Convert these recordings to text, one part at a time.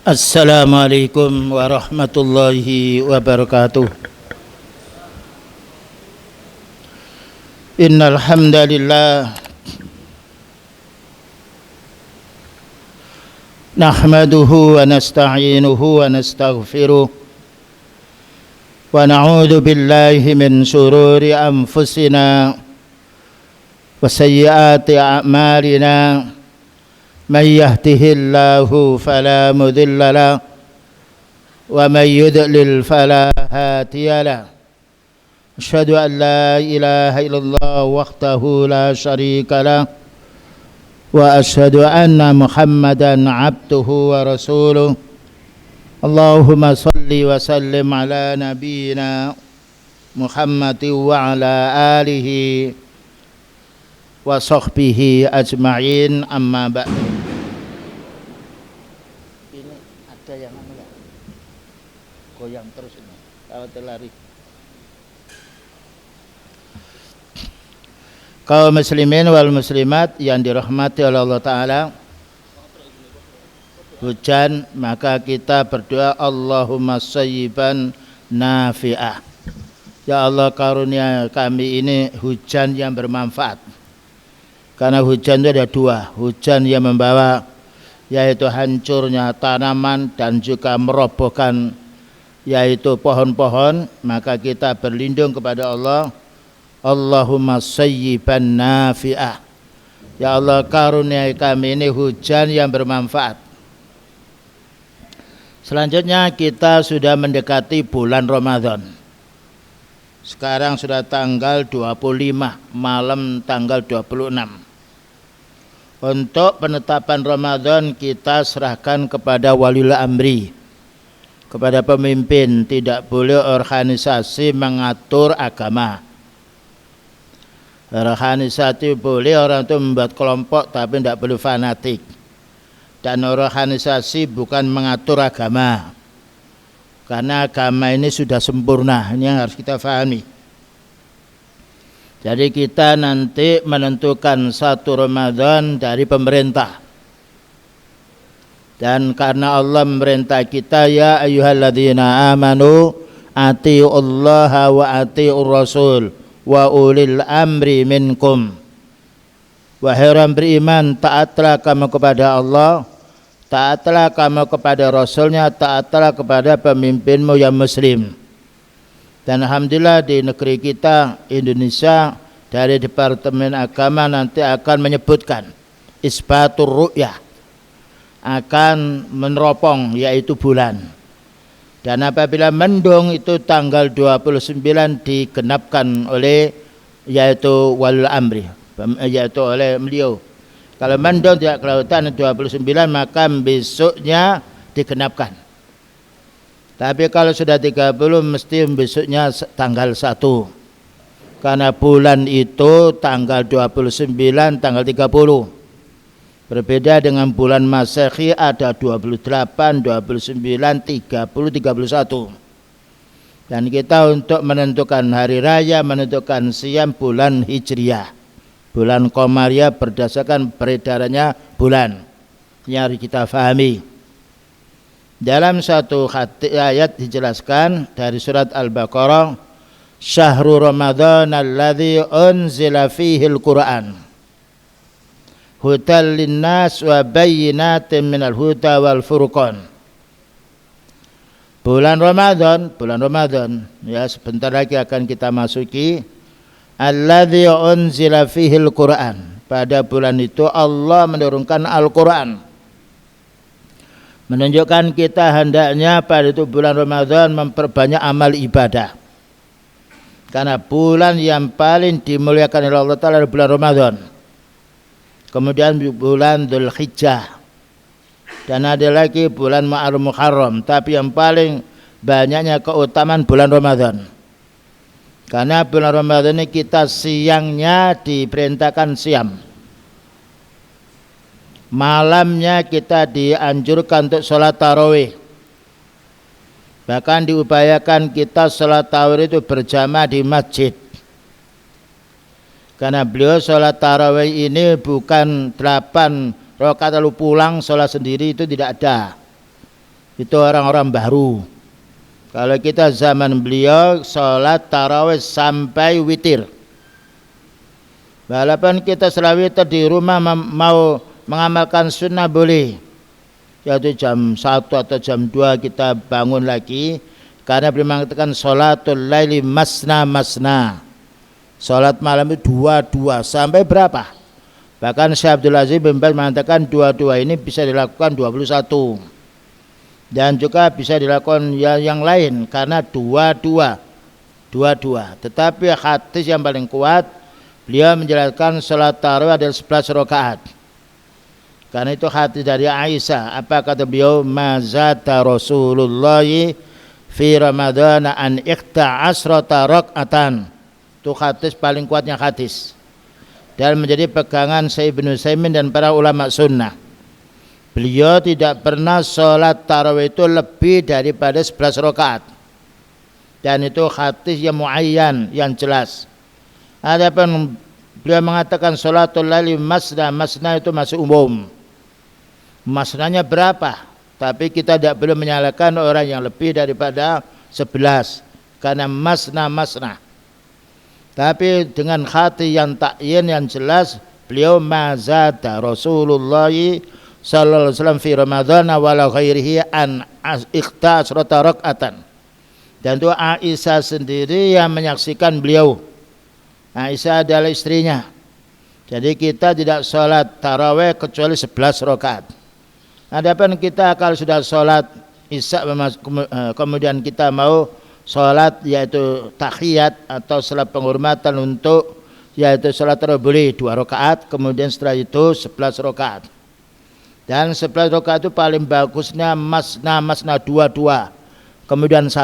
Assalamualaikum warahmatullahi wabarakatuh. Innal hamdalillah nahmaduhu wa nasta'inuhu wa nastaghfiruh wa na'udzu billahi min shururi anfusina wa sayyiati a'malina. من يهده الله فلا مضل له ومن يضلل فلا هادي له أشهد أن لا إله إلا الله وحده لا شريك له وأشهد أن محمدا عبده ورسوله اللهم صل وسلم على نبينا محمد وعلى آله وصحبه أجمعين أما بعد. Ada yang ya? Goyang terus ini, kalau terlari. Kaum muslimin wal muslimat yang dirahmati oleh Allah Ta'ala, hujan maka kita berdoa Allahumma sayyiban nafi'ah. Ya Allah, karunia kami ini hujan yang bermanfaat. Karena hujan itu ada dua, hujan yang membawa yaitu hancurnya tanaman dan juga merobohkan yaitu pohon-pohon, maka kita berlindung kepada Allah. Allahumma sayyiban nafi'ah. Ya Allah, karunia kami ini hujan yang bermanfaat. Selanjutnya kita sudah mendekati bulan Ramadan. Sekarang sudah tanggal 25, malam tanggal 26. Untuk penetapan Ramadan kita serahkan kepada waliul amri, kepada pemimpin. Tidak boleh organisasi mengatur agama. Organisasi boleh orang itu membuat kelompok, tapi tidak boleh fanatik. Dan organisasi bukan mengatur agama, karena agama ini sudah sempurna. Ini yang harus kita pahami. Jadi kita nanti menentukan satu Ramadan dari pemerintah. Dan karena Allah memerintah kita, ya ayyuhalladzina amanu atiullaha wa atiur rasul wa ulil amri minkum. Wahai orang beriman, taatlah kamu kepada Allah, taatlah kamu kepada Rasulnya, taatlah kepada pemimpinmu yang muslim. Dan alhamdulillah di negeri kita Indonesia, dari Departemen Agama nanti akan menyebutkan isbatur ru'yah, akan meneropong yaitu bulan. Dan apabila mendung itu tanggal 29 digenapkan oleh yaitu walul amri, yaitu oleh beliau. Kalau mendung tidak kelautan 29 maka besoknya digenapkan. Tapi kalau sudah 30 mesti besoknya tanggal 1. Karena bulan itu tanggal 29, tanggal 30. Berbeda dengan bulan Masehi ada 28, 29, 30, 31. Dan kita untuk menentukan hari raya, menentukan siam bulan Hijriah. Bulan Qamariyah berdasarkan beredarannya bulan. Yang harus kita fahami. Dalam satu ayat dijelaskan dari surat Al-Baqarah, Syahrul Ramadan alladzi unzila fihil Qur'an hudal linnas wa bayyinatin minal huda wal furqan. Bulan Ramadan ya sebentar lagi akan kita masuki. Alladzi unzila fihil Qur'an. Pada bulan itu Allah menurunkan Al-Qur'an. Menunjukkan kita hendaknya pada itu bulan Ramadan memperbanyak amal ibadah. Karena bulan yang paling dimuliakan oleh Allah Ta'ala adalah bulan Ramadan. Kemudian bulan Dzulhijjah. Dan ada lagi bulan Muharram. Tapi yang paling banyaknya keutamaan bulan Ramadan. Karena bulan Ramadan ini kita siangnya diperintahkan siam. Malamnya kita dianjurkan untuk sholat tarawih. Bahkan diupayakan kita sholat tarawih itu berjamaah di masjid. Karena beliau sholat tarawih ini bukan 8 rakaat lalu pulang sholat sendiri, itu tidak ada. Itu orang-orang baru. Kalau kita zaman beliau sholat tarawih sampai witir. Walaupun kita setelah witir di rumah mau mengamalkan sunnah boleh. Yaitu jam 1 atau jam 2 kita bangun lagi. Karena beliau mengatakan sholatul laili masna masna. Sholat malam itu dua-dua sampai berapa? Bahkan Syekh Abdul Aziz bin Baz mengatakan dua-dua ini bisa dilakukan 21. Dan juga bisa dilakukan yang lain karena dua-dua. Tetapi hadis yang paling kuat beliau menjelaskan salat tarawih ada 11 rakaat. Karena itu hadis dari Aisyah. Apa kata beliau? Mazata Rasulullah fi Ramadhan an iqta asrata rak'atan. Itu hadis paling kuatnya hadis. Dan menjadi pegangan Syekh Ibnu Utsaimin dan para ulama sunnah. Beliau tidak pernah sholat tarawih itu lebih daripada 11 rakaat. Dan itu hadis yang muayyan, yang jelas. Adapun beliau mengatakan sholatul laili masna, masna itu masih umum. Masnanya berapa? Tapi kita tidak boleh menyalahkan orang yang lebih daripada 11. Karena masna. Tapi dengan hati yang takyin yang jelas, beliau mazada Rasulullah sallallahu alaihi wasallam fi Ramadhan wala ghairihi an ikhta asrata rak'atan. Dan itu Aisyah sendiri yang menyaksikan beliau. Aisyah adalah istrinya. Jadi kita tidak sholat tarawih kecuali 11 rakaat. Adapun kita kalau sudah sholat isya kemudian kita mau sholat yaitu tahiyat atau sholat penghormatan untuk yaitu sholat tarawih boleh 2 rakaat, kemudian setelah itu 11 rakaat. Dan 11 rakaat itu paling bagusnya masna dua-dua. Kemudian 1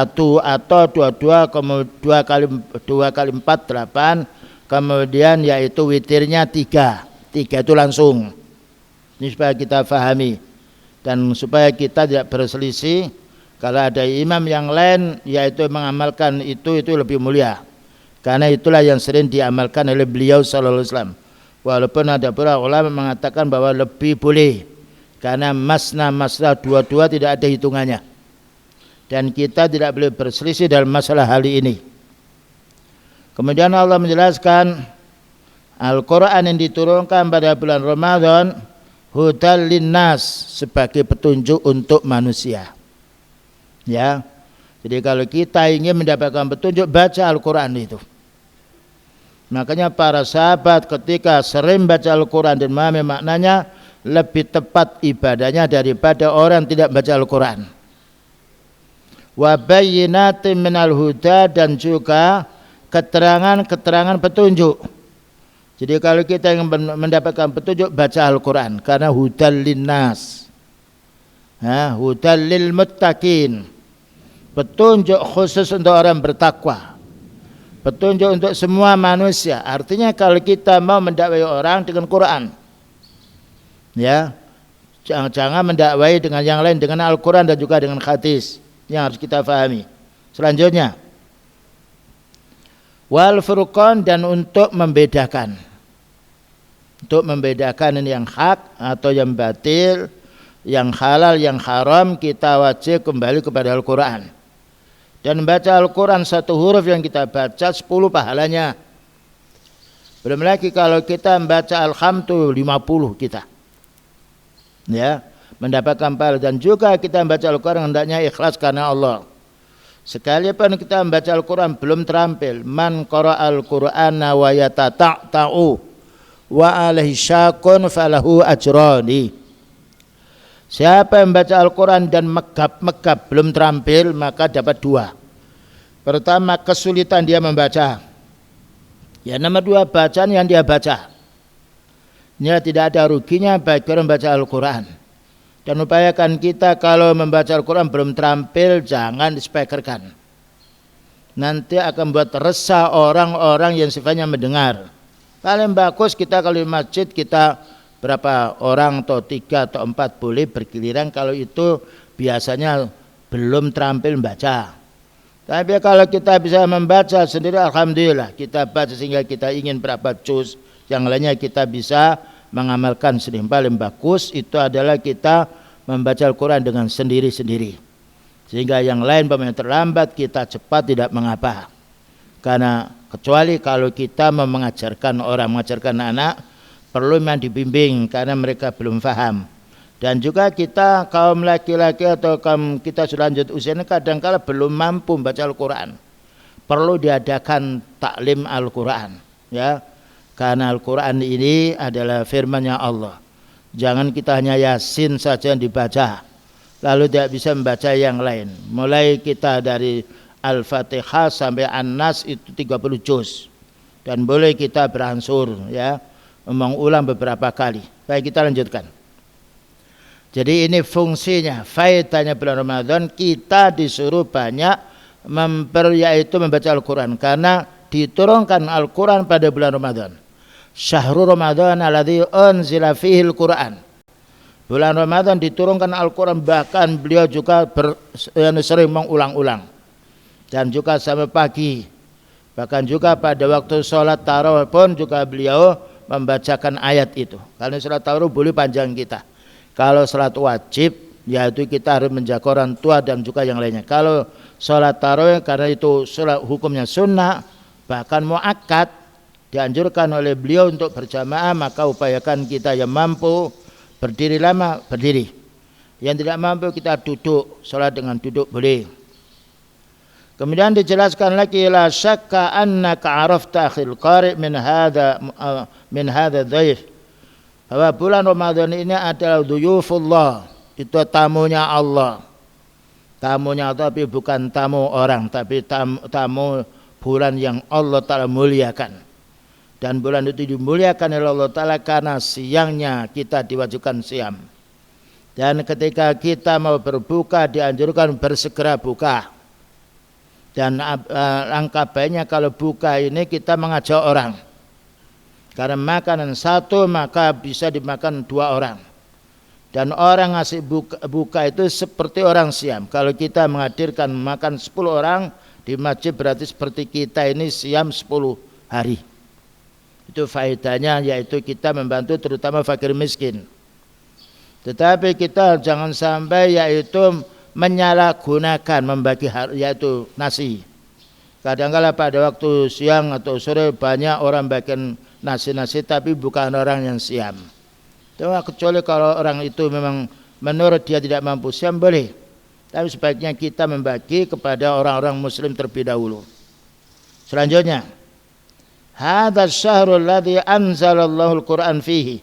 atau dua-dua, kemudian 2 kali 4 8. Kemudian yaitu witirnya 3 itu langsung. Ini supaya kita fahami dan supaya kita tidak berselisih. Kalau ada imam yang lain yaitu mengamalkan itu lebih mulia. Karena itulah yang sering diamalkan oleh beliau sallallahu alaihi wasallam. Walaupun ada para ulama mengatakan bahwa lebih boleh. Karena masna dua-dua tidak ada hitungannya. Dan kita tidak boleh berselisih dalam masalah hal ini. Kemudian Allah menjelaskan Al-Quran yang diturunkan pada bulan Ramadan hudal linnas, sebagai petunjuk untuk manusia. Ya. Jadi kalau kita ingin mendapatkan petunjuk, baca Al-Quran itu. Makanya para sahabat ketika sering baca Al-Quran dan memahami maknanya, lebih tepat ibadahnya daripada orang yang tidak baca Al-Quran. Wa bayyinatin minal huda, dan juga keterangan-keterangan petunjuk. Jadi kalau kita ingin mendapatkan petunjuk, baca Al-Quran. Karena hudal linnas, hudal lil muttaqin, petunjuk khusus untuk orang bertakwa, petunjuk untuk semua manusia. Artinya kalau kita mau mendakwai orang dengan Quran, ya, jangan mendakwai dengan yang lain, dengan Al-Quran dan juga dengan hadis yang harus kita fahami. Selanjutnya, wal furqan, dan untuk membedakan ini yang hak atau yang batil, yang halal, yang haram, kita wajib kembali kepada Al-Quran. Dan baca Al-Quran 1 huruf yang kita baca 10 pahalanya. Belum lagi kalau kita membaca Alhamdulillah 50 kita, ya, mendapatkan pahala. Dan juga kita membaca Al-Quran hendaknya ikhlas karena Allah. Sekalipun kita membaca Al-Quran belum terampil, man qara'al Qur'ana wa yatata'u wa alaihi syakun falahu ajrani. Siapa yang membaca Al-Quran dan megap-megap belum terampil, maka dapat 2. Pertama, kesulitan dia membaca. Ya, nomor 2, bacaan yang dia baca. Ini tidak ada ruginya bagi orang membaca Al-Quran. Dan upayakan kita kalau membaca Al-Quran belum terampil, jangan dispekerkan. Nanti akan buat resah orang-orang yang sifatnya mendengar. Paling bagus kita kalau di masjid kita berapa orang atau 3 atau 4 boleh bergiliran, kalau itu biasanya belum terampil membaca. Tapi kalau kita bisa membaca sendiri, alhamdulillah, kita baca sehingga kita ingin berapa juz, yang lainnya kita bisa mengamalkan sendiri. Paling bagus itu adalah kita membaca Al-Quran dengan sendiri-sendiri. Sehingga yang lain pemain terlambat, kita cepat tidak mengapa. Karena kecuali kalau kita mengajarkan orang, mengajarkan anak, perlu memang dibimbing karena mereka belum paham. Dan juga kita kaum laki-laki atau kaum kita sudah lanjut usia ini kadang-kala belum mampu membaca Al-Quran. Perlu diadakan taklim Al-Quran, ya. Karena Al-Quran ini adalah firman-Nya Allah. Jangan kita hanya Yasin saja yang dibaca, lalu tidak bisa membaca yang lain. Mulai kita dari Al-Fatihah sampai An-Nas itu 30 juz. Dan boleh kita beransur, ya, mengulang beberapa kali. Baik, kita lanjutkan. Jadi ini fungsinya, faedahnya bulan Ramadan, kita disuruh banyak yaitu membaca Al-Quran. Karena diturunkan Al-Quran pada bulan Ramadan. Syahrul Ramadan alladzi unzila fihi Al-Quran. Bulan Ramadan diturunkan Al-Quran, bahkan beliau juga sering mengulang-ulang. Dan juga sampai pagi. Bahkan juga pada waktu sholat tarawih pun juga beliau membacakan ayat itu. Karena sholat tarawih boleh panjang kita. Kalau sholat wajib, yaitu kita harus menjaga orang tua dan juga yang lainnya. Kalau sholat tarawih karena itu sholat hukumnya sunnah, bahkan muakkad, dianjurkan oleh beliau untuk berjamaah, maka upayakan kita yang mampu berdiri lama, berdiri. Yang tidak mampu kita duduk, sholat dengan duduk boleh. Kemudian dijelaskan lagi, la syakka annaka arafta akhil qari min hadha dhaif. Bahwa bulan Ramadan ini adalah duyufullah, itu tamunya Allah. Tamunya tapi bukan tamu orang, tapi tamu bulan yang Allah Ta'ala muliakan. Dan bulan itu dimuliakan oleh Allah Ta'ala karena siangnya kita diwajibkan siam. Dan ketika kita mau berbuka dianjurkan bersegera buka. Dan langkah baiknya kalau buka ini kita mengajak orang. Karena makanan satu maka bisa dimakan 2 orang. Dan orang ngasih buka itu seperti orang siam. Kalau kita menghadirkan makan 10 orang di masjid berarti seperti kita ini siam 10 hari. Itu faedahnya, yaitu kita membantu terutama fakir miskin. Tetapi kita jangan sampai yaitu menyalahgunakan membagi yaitu nasi. Kadang-kala pada waktu siang atau sore banyak orang bagian nasi-nasi tapi bukan orang yang siam. Kecuali kalau orang itu memang menurut dia tidak mampu siam boleh. Tapi sebaiknya kita membagi kepada orang-orang muslim terlebih dahulu. Selanjutnya, hadza syahrul ladzi anzalallahu al-Qur'an fihi.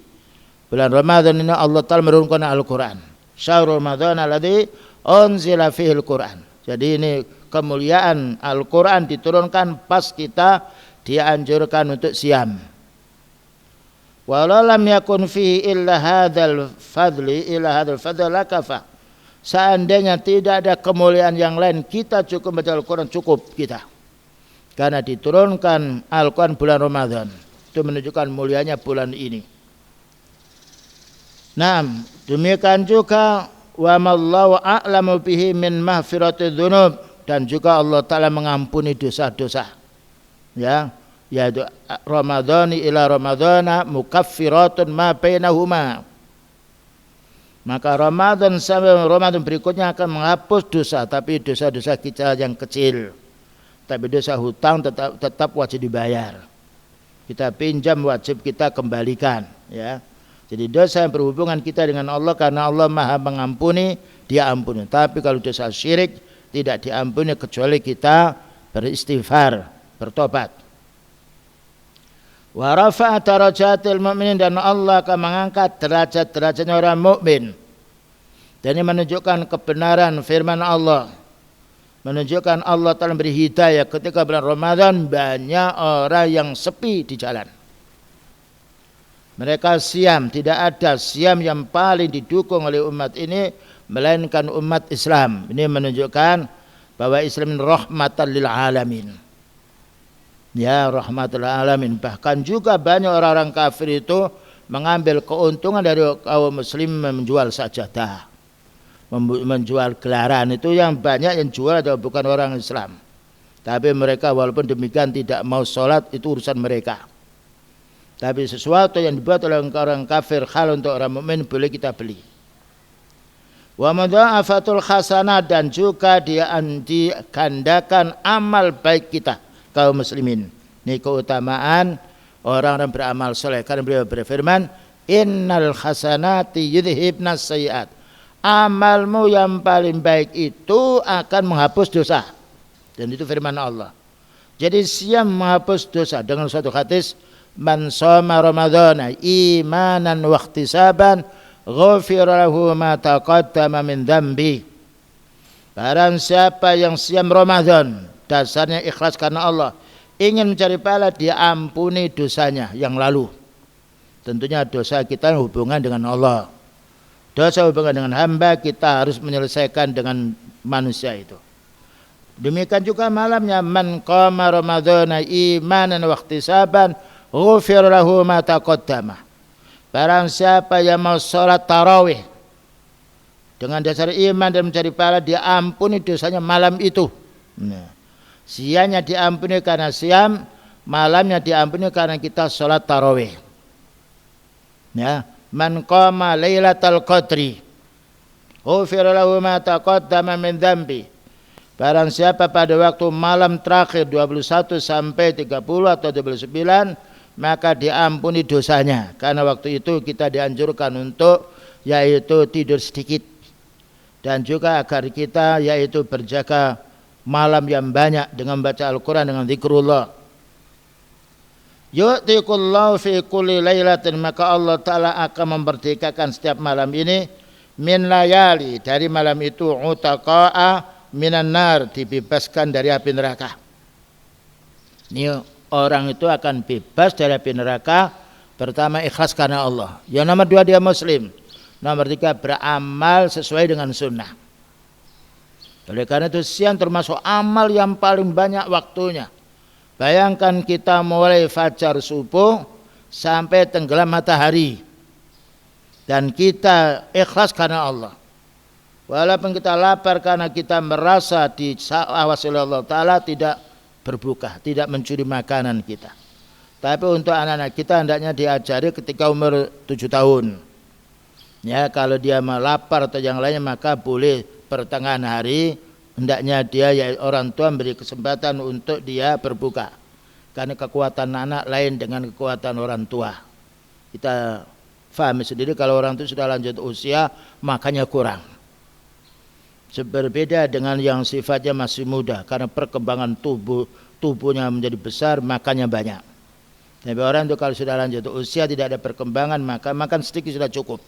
Bulan Ramadan ini Allah Ta'ala menurunkan Al-Qur'an. Syahrul Ramadan alladzi unzila fihi al-Qur'an. Jadi ini kemuliaan Al-Qur'an diturunkan pas kita dianjurkan untuk siam. Walau lam yakun fihi illa hadzal fadli lakafa. Seandainya tidak ada kemuliaan yang lain, kita cukup baca Al-Quran, cukup kita. Karena diturunkan Al-Quran bulan Ramadan. Itu menunjukkan mulianya bulan ini. Nah, demikian juga wa mallahu a'lamu bihi min mahfiratidz dzunub, dan juga Allah Ta'ala mengampuni dosa-dosa. Ya, yaitu Ramadhani ila Ramadhana mukaffiratun ma bainahuma. Maka Ramadan sampai Ramadan berikutnya akan menghapus dosa, tapi dosa-dosa kita yang kecil. Tapi dosa hutang tetap wajib dibayar. Kita pinjam wajib kita kembalikan, ya. Jadi dosa yang berhubungan kita dengan Allah, karena Allah Maha mengampuni, Dia ampuni. Tapi kalau dosa syirik tidak diampuni kecuali kita beristighfar, bertobat. Wa rafa'a darajatil mu'minin, dan Allah akan mengangkat derajat-derajatnya orang mukmin. Dan ini menunjukkan kebenaran firman Allah. Menunjukkan Allah telah beri hidayah. Ketika bulan Ramadan banyak orang yang sepi di jalan. Mereka siam, tidak ada siam yang paling didukung oleh umat ini melainkan umat Islam. Ini menunjukkan bahwa Islam rahmatan lil alamin. Ya, rahmatul alamin. Bahkan juga banyak orang-orang kafir itu mengambil keuntungan dari kaum muslim menjual sajadah, menjual gelaran. Itu yang banyak yang jual adalah bukan orang Islam. Tapi mereka walaupun demikian tidak mau sholat, itu urusan mereka. Tapi sesuatu yang dibuat oleh orang kafir hal untuk orang mukmin boleh kita beli. Wa mudha'afatul hasanat, dan juga digandakan amal baik kita kaum muslimin. Ini keutamaan orang-orang beramal soleh. Karena beliau berfirman, innal hasanati yudhibnas sayyi'at. Amalmu yang paling baik itu akan menghapus dosa. Dan itu firman Allah. Jadi siam menghapus dosa. Dengan suatu hadis, man shoma ramadhana imanan wa ihtisaban ghufira lahu ma taqaddama min dzambi. Barang siapa yang siam Ramadan, dasarnya ikhlas karena Allah, ingin mencari pahala, dia ampuni dosanya yang lalu. Tentunya dosa kita hubungan dengan Allah. Dosa hubungan dengan hamba kita harus menyelesaikan dengan manusia itu. Demikian juga malamnya, man qama ramadhana imanan wa ihtisaban ghufira lahu ma taqaddama. Barang siapa yang mau salat tarawih dengan dasar iman dan mencari pahala, dia ampuni dosanya malam itu. Nah, siangnya diampuni karena siam, malamnya diampuni karena kita salat tarawih. Ya, man qama lailatal qadri ghufira lahu ma taqaddama min dzambi. Barang siapa pada waktu malam terakhir 21 sampai 30 atau 29, maka diampuni dosanya. Karena waktu itu kita dianjurkan untuk yaitu tidur sedikit, dan juga agar kita yaitu berjaga malam yang banyak dengan baca Al-Quran, dengan zikrullah. Yu'tikullahu fi kulli lailatin, maka Allah Ta'ala akan memerdekakan setiap malam ini, min layali, dari malam itu, utaqa'a minan nar, dibebaskan dari api neraka. Ini orang itu akan bebas dari api neraka. Pertama, ikhlas karena Allah. Yang nomor dua, dia muslim. Nomor tiga, beramal sesuai dengan sunnah. Oleh karena itu siang termasuk amal yang paling banyak waktunya. Bayangkan kita mulai fajar subuh sampai tenggelam matahari, dan kita ikhlas karena Allah. Walaupun kita lapar karena kita merasa diawasi oleh Allah Ta'ala, tidak berbuka, tidak mencuri makanan kita. Tapi untuk anak-anak kita hendaknya diajari ketika umur 7 tahun. Ya, kalau dia lapar atau yang lainnya, maka boleh pertengahan hari, hendaknya dia, ya, orang tua memberi kesempatan untuk dia berbuka. Karena kekuatan anak lain dengan kekuatan orang tua. Kita pahami sendiri, kalau orang itu sudah lanjut usia, makanya kurang. Berbeda dengan yang sifatnya masih muda, karena perkembangan tubuhnya menjadi besar, makannya banyak. Tapi orang itu kalau sudah lanjut usia, tidak ada perkembangan, maka makan sedikit sudah cukup.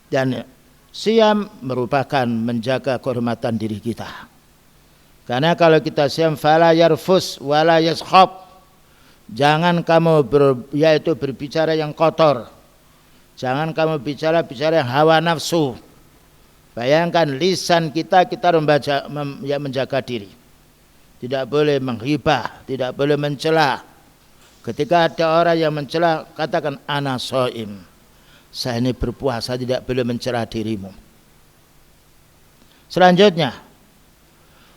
Dan siam merupakan menjaga kehormatan diri kita. Karena kalau kita siam, fala yarfus wala yaskhab, jangan kamu yaitu berbicara yang kotor, jangan kamu bicara yang hawa nafsu. Bayangkan lisan kita menjaga diri. Tidak boleh menghibah, tidak boleh mencela. Ketika ada orang yang mencela, katakan ana shaim, saya ini berpuasa, tidak boleh mencela dirimu. Selanjutnya,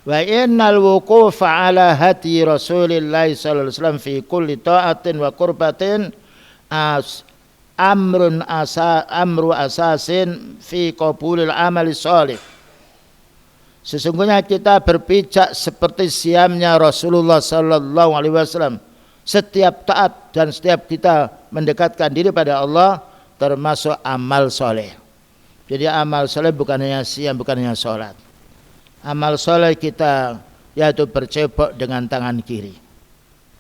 wa innal wuqufa ala hati Rasulillah sallallahu alaihi wasallam fi kulli ta'atin wa qurbatin amru asasin fi qabulil amali shalih. Sesungguhnya kita berpijak seperti siamnya Rasulullah sallallahu alaihi wasallam. Setiap taat dan setiap kita mendekatkan diri pada Allah termasuk amal soleh. Jadi amal soleh bukan hanya siam, bukan hanya sholat. Amal soleh kita yaitu bercebok dengan tangan kiri,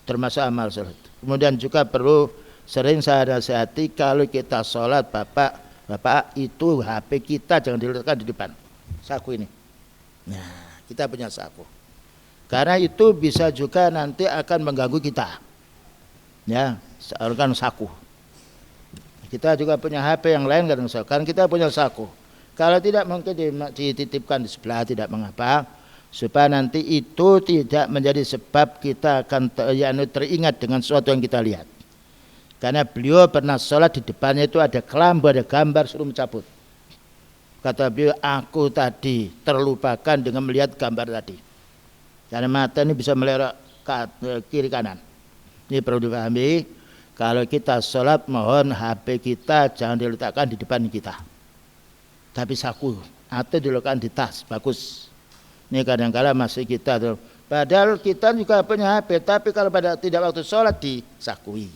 termasuk amal soleh. Kemudian juga perlu sering saya nasihati, kalau kita sholat, bapak itu HP kita jangan diletakkan di depan saku ini. Nah, kita punya saku, karena itu bisa juga nanti akan mengganggu kita. Ya, kan saku. Kita juga punya HP yang lain kan kita punya saku. Kalau tidak mungkin dititipkan di sebelah, tidak mengapa, supaya nanti itu tidak menjadi sebab kita akan teringat dengan sesuatu yang kita lihat. Karena beliau pernah sholat, di depannya itu ada kelambu, ada gambar, suruh mencabut. Kata beliau, aku tadi terlupakan dengan melihat gambar tadi. Karena mata ini bisa melihat kiri kanan. Ini perlu dipahami. Kalau kita sholat, mohon HP kita jangan diletakkan di depan kita. tapi saku atau diletakkan di tas, bagus. Ini kadang-kala masih kita tuh. Padahal kita juga punya HP, tapi kalau pada tidak waktu sholat disakui.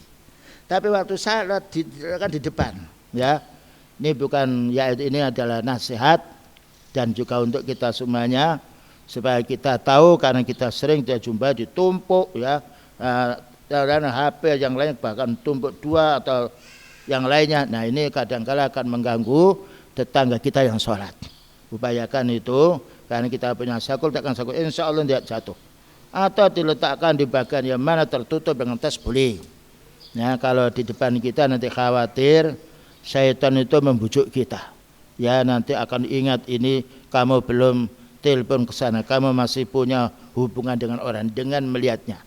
Tapi waktu sholat diletakkan di depan, ya. Ini bukan, ya ini adalah nasihat dan juga untuk kita semuanya supaya kita tahu, karena kita sering kita jumpa ditumpuk, ya. Dan HP yang lain bahkan tumpuk 2 atau yang lainnya. Nah ini kadang-kala akan mengganggu tetangga kita yang sholat. Upayakan itu, karena kita punya sakul, takkan sakul, insya Allah tidak jatuh. Atau diletakkan di bagian yang mana tertutup dengan tas boleh. Ya, kalau di depan kita nanti khawatir syaitan itu membujuk kita. Ya nanti akan ingat ini kamu belum telepon ke sana, kamu masih punya hubungan dengan orang dengan melihatnya.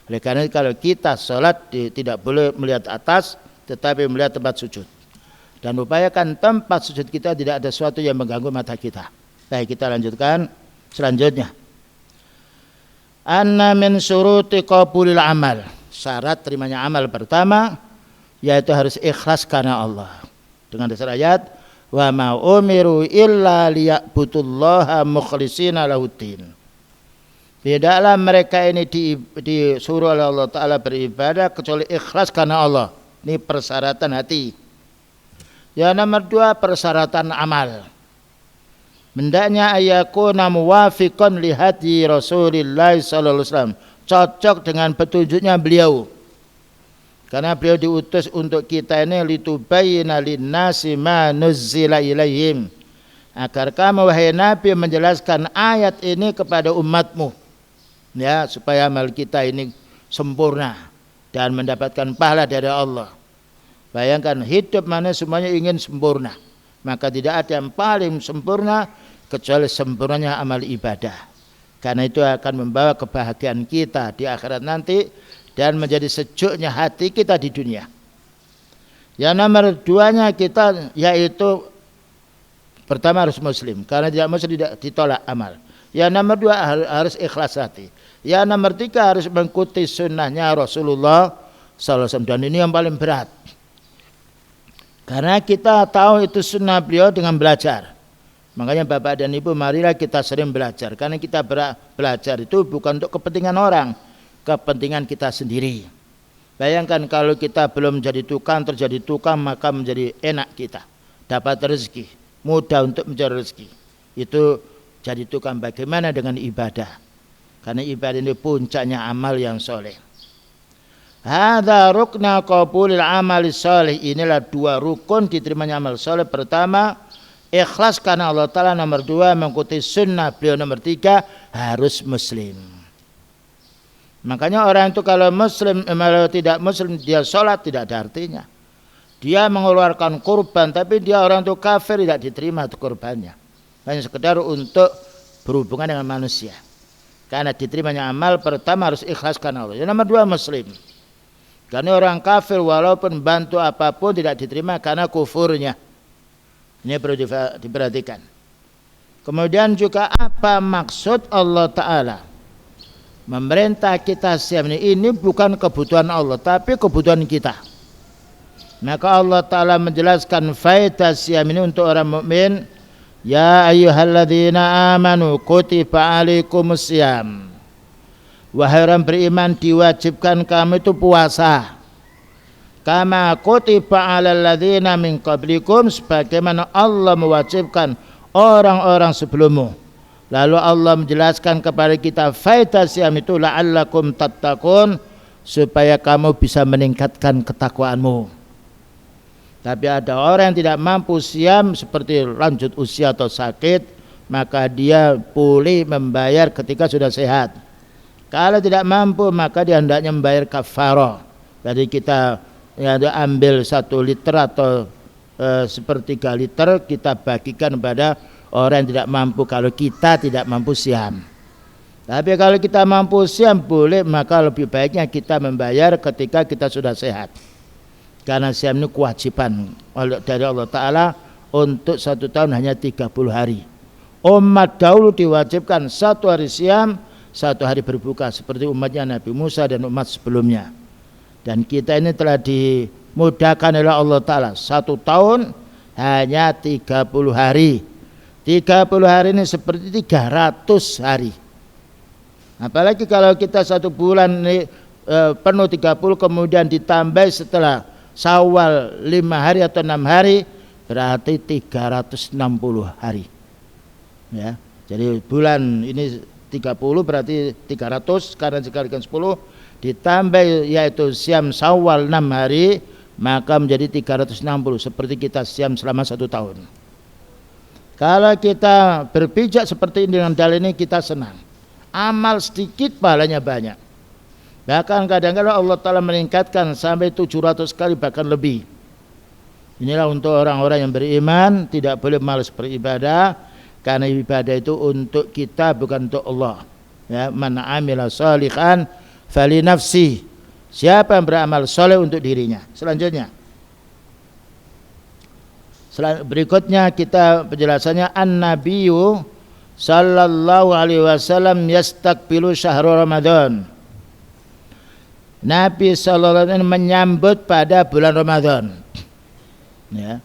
Oleh karena kalau kita sholat tidak boleh melihat atas, tetapi melihat tempat sujud. Dan upayakan tempat sujud kita tidak ada sesuatu yang mengganggu mata kita. Baik, kita lanjutkan selanjutnya. Anna min syuruti qabulil amal. Syarat terimanya amal pertama yaitu harus ikhlas karena Allah. Dengan dasar ayat wa ma umiru illa liya'budullaha mukhlishina lahuddin. Tidaklah mereka ini disuruh oleh Allah Ta'ala beribadah kecuali ikhlas karena Allah. Ini persyaratan hati. Yang nomor 2 persyaratan amal. Hendaknya ayakuna muwafiqan li hadi Rasulillah sallallahu alaihi wasallam, cocok dengan petunjuknya beliau. Karena beliau diutus untuk kita ini litubayyana linnasi ma nuzzila ilaihim, agar kamu wahai Nabi menjelaskan ayat ini kepada umatmu, ya, supaya amal kita ini sempurna dan mendapatkan pahala dari Allah. Bayangkan hidup mana semuanya ingin sempurna, maka tidak ada yang paling sempurna kecuali sempurnanya amal ibadah. Karena itu akan membawa kebahagiaan kita di akhirat nanti dan menjadi sejuknya hati kita di dunia. Yang nomor 2-nya kita yaitu pertama harus muslim, karena tidak muslim tidak ditolak amal. Yang nomor 2 harus ikhlas hati. Yang nomor 3 harus mengikuti sunnahnya Rasulullah sallallahu alaihi wasallam, dan ini yang paling berat. Karena kita tahu itu sunnah beliau dengan belajar. Makanya Bapak dan Ibu, marilah kita sering belajar. Karena kita belajar itu bukan untuk kepentingan orang, kepentingan kita sendiri. Bayangkan kalau kita belum jadi tukang, terjadi tukang, maka menjadi enak kita. Dapat rezeki, mudah untuk mencari rezeki. Itu jadi tukang. Bagaimana dengan ibadah? Karena ibadah ini puncaknya amal yang soleh. Hadza rukna qabulil amali sholih. Inilah 2 rukun diterimanya amal soleh. Pertama, ikhlas karena Allah Ta'ala. Nomor 2, mengikuti sunnah beliau. Nomor 3, harus muslim. Makanya orang itu kalau muslim, kalau tidak muslim dia sholat tidak ada artinya. Dia mengeluarkan kurban, tapi dia orang itu kafir, tidak diterima itu kurbannya. Hanya sekedar untuk berhubungan dengan manusia. Karena diterimanya amal pertama harus ikhlas karena Allah. Yang nomor 2, muslim. Karena orang kafir walaupun bantu apapun tidak diterima karena kufurnya. Ini perlu diperhatikan. Kemudian juga apa maksud Allah Ta'ala memerintah kita siam ini bukan kebutuhan Allah, tapi kebutuhan kita. Maka Allah Ta'ala menjelaskan faedah siam ini untuk orang mukmin. Ya ayyuhalladzina amanu kutiba alaikumus syiyam. Wahai orang beriman, diwajibkan kamu itu puasa. Kama kutiba alal ladzina min qablikum, sebagaimana Allah mewajibkan orang-orang sebelummu. Lalu Allah menjelaskan kepada kita faedah siam itu la'allakum tattaqun, supaya kamu bisa meningkatkan ketakwaanmu. Tapi ada orang yang tidak mampu siam seperti lanjut usia atau sakit, maka dia boleh membayar ketika sudah sehat. Kalau tidak mampu maka dia hendaknya membayar kafarah. Jadi kita ambil 1 liter atau sepertiga liter kita bagikan kepada orang yang tidak mampu kalau kita tidak mampu siam. Tapi kalau kita mampu siam boleh, maka lebih baiknya kita membayar ketika kita sudah sehat. Karena siam ini kewajiban dari Allah Ta'ala untuk 1 tahun hanya 30 hari. Umat dahulu diwajibkan 1 hari siam, 1 hari berbuka seperti umatnya Nabi Musa dan umat sebelumnya. Dan kita ini telah dimudahkan oleh Allah Ta'ala 1 tahun hanya 30 hari. 30 hari ini seperti 300 hari. Apalagi kalau kita 1 bulan ini penuh 30 kemudian ditambah setelah Syawal 5 hari atau 6 hari, berarti 360 hari. Ya. Jadi bulan ini 30 berarti 300 karena dikalikan 10 ditambah yaitu siam Syawal 6 hari, maka menjadi 360 seperti kita siam selama 1 tahun. Kalau kita berpijak seperti ini dengan dalil ini kita senang. Amal sedikit pahalanya banyak. Bahkan kadang-kadang Allah Ta'ala meningkatkan sampai 700 kali bahkan lebih. Inilah untuk orang-orang yang beriman, tidak boleh malas beribadah, karena ibadah itu untuk kita bukan untuk Allah. Ya, man amila shalihan fali nafsi. Siapa yang beramal soleh untuk dirinya. Selanjutnya, berikutnya kita penjelasannya, an-nabiyyu sallallahu alaihi wasallam yastaqbilu syahrul Ramadan. Nabi sallallahu alaihi wasallam menyambut pada bulan Ramadan. Ya.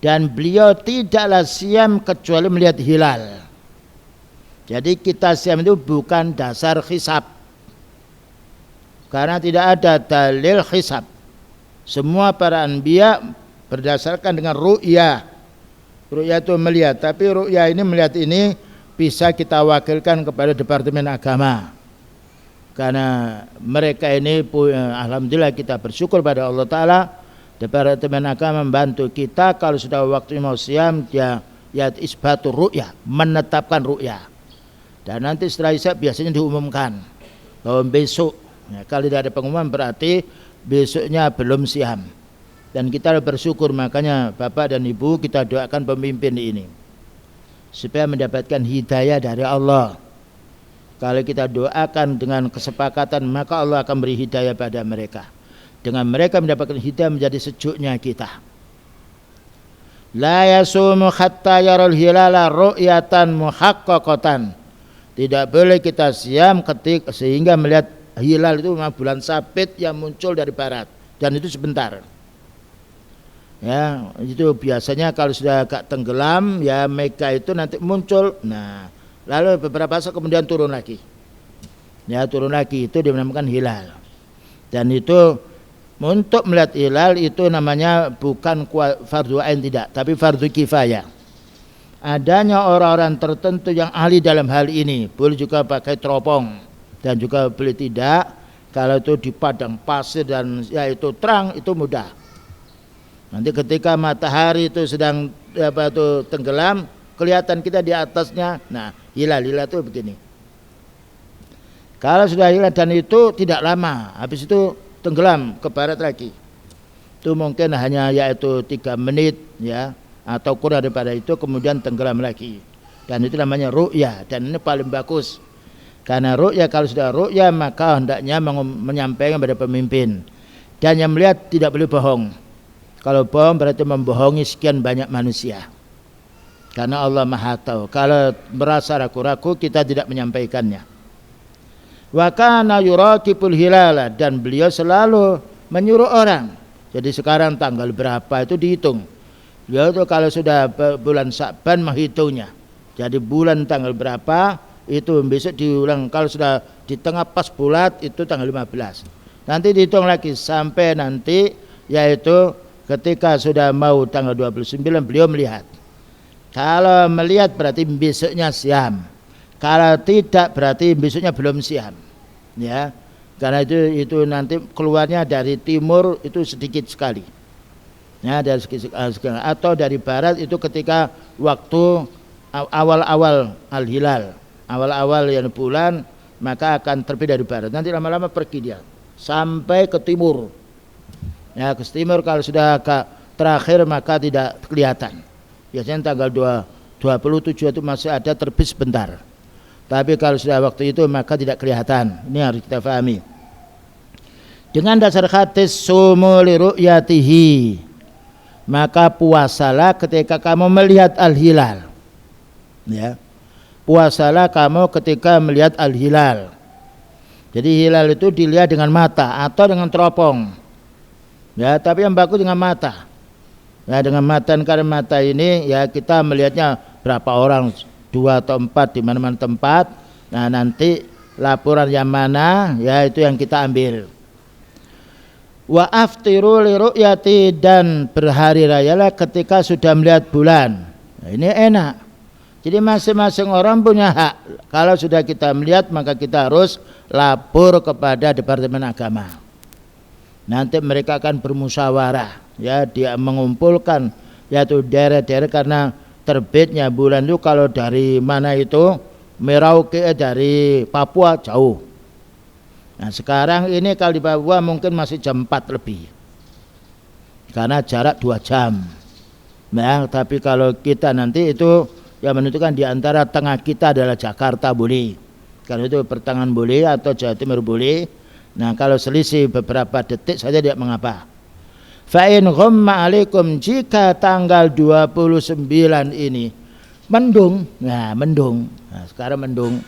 Dan beliau tidaklah siam kecuali melihat hilal. Jadi kita siam itu bukan dasar hisab. Karena tidak ada dalil hisab. Semua para anbiya berdasarkan dengan ru'yah. Ru'yah itu melihat, tapi ru'yah ini melihat ini bisa kita wakilkan kepada Departemen Agama. Karena mereka ini alhamdulillah kita bersyukur pada Allah Ta'ala, Departemen Agama membantu kita kalau sudah waktu mau siam dia ya isbatur ru'yah, menetapkan ru'yah. Dan nanti setelah isya biasanya diumumkan bahwa besok, ya, kalau tidak ada pengumuman berarti besoknya belum siam. Dan kita bersyukur, makanya Bapak dan Ibu kita doakan pemimpin ini supaya mendapatkan hidayah dari Allah. Kalau kita doakan dengan kesepakatan, maka Allah akan beri hidayah pada mereka. Dengan mereka mendapatkan hidayah menjadi sejuknya kita. La yasumu hatta yaral hilala ru'yatan muhaqqaqatan. Tidak boleh kita siam sehingga melihat hilal itu memang bulan sabit yang muncul dari barat, dan itu sebentar. Ya, itu biasanya kalau sudah agak tenggelam ya Mega itu nanti muncul. Nah, lalu beberapa saat kemudian turun lagi. Ya, turun lagi itu dinamakan hilal. Dan itu untuk melihat hilal itu namanya bukan fardu ain tidak, tapi fardu kifayah. Adanya orang-orang tertentu yang ahli dalam hal ini, boleh juga pakai teropong dan juga boleh tidak. Kalau itu di padang pasir dan yaitu terang itu mudah. Nanti ketika matahari itu sedang tenggelam, kelihatan kita di atasnya. Nah, hilal itu begini. Kalau sudah hilal dan itu tidak lama, habis itu tenggelam ke barat lagi. Itu mungkin hanya yaitu 3 menit ya, atau kurang daripada itu kemudian tenggelam lagi. Dan itu namanya ru'yah, dan ini paling bagus. Karena ru'yah, kalau sudah ru'yah maka hendaknya menyampaikan kepada pemimpin. Dan yang melihat tidak boleh bohong. Kalau bohong berarti membohongi sekian banyak manusia. Karena Allah Maha Tahu. Kalau merasa ragu-ragu kita tidak menyampaikannya. Wa kana yuraqibul hilala, dan beliau selalu menyuruh orang. Jadi sekarang tanggal berapa itu dihitung. Beliau itu kalau sudah bulan Sya'ban menghitungnya. Jadi bulan tanggal berapa itu besok diulang. Kalau sudah di tengah pas bulat itu tanggal 15. Nanti dihitung lagi sampai nanti yaitu ketika sudah mau tanggal 29 beliau melihat. Kalau melihat berarti besoknya siam. Kalau tidak berarti besoknya belum siam. Ya. Karena itu nanti keluarnya dari timur itu sedikit sekali. Ya, dari sedikit atau dari barat itu ketika waktu awal-awal al-hilal. Awal-awal yang bulan maka akan terbit dari barat. Nanti lama-lama pergi dia sampai ke timur. Ya, ke timur kalau sudah agak terakhir maka tidak kelihatan. Biasanya tanggal 27 itu masih ada terbit sebentar. Tapi kalau sudah waktu itu maka tidak kelihatan. Ini harus kita pahami. Dengan dasar hadis sumu li ru'yatihi, maka puasalah ketika kamu melihat al-hilal. Ya. Puasalah kamu ketika melihat al-hilal. Jadi hilal itu dilihat dengan mata atau dengan teropong. Ya, tapi yang bagus dengan mata. Ya, dengan mata karena mata ini ya kita melihatnya berapa orang, 2 atau 4 di mana-mana tempat. Nah, nanti laporan yang mana ya itu yang kita ambil. Wa aftiru li ru'yati, dan berhari rayalah ketika sudah melihat bulan. Nah, ini enak. Jadi masing-masing orang punya hak. Kalau sudah kita melihat maka kita harus lapor kepada Departemen Agama. Nanti mereka akan bermusyawarah, ya, dia mengumpulkan yaitu daerah-daerah, karena terbitnya bulan itu kalau dari mana itu Merauke, dari Papua jauh. Nah, sekarang ini kalau di Papua mungkin masih jam 4 lebih karena jarak 2 jam. Nah, tapi kalau kita nanti itu yang menentukan di antara tengah kita adalah Jakarta boleh, karena itu pertengahan boleh atau Jawa Timur boleh. Nah, kalau selisih beberapa detik saja tidak mengapa. Fa in ghamma alaikum, jika tanggal 29 ini mendung. Nah, mendung. Nah, sekarang mendung.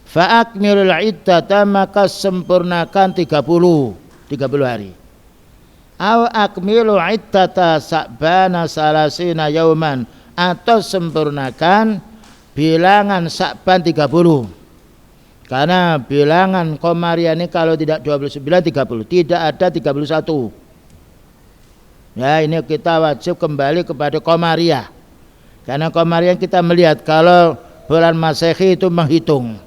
Fa akmilul iddata, maka sempurnakan 30 hari. Aw akmilu iddata sa'bana salasina yauman, atau sempurnakan bilangan Sa'ban 30. Karena bilangan Komariah ini kalau tidak 29 30, tidak ada 31. Ya, ini kita wajib kembali kepada Komariah. Karena Komariah kita melihat kalau bulan Masehi itu menghitung.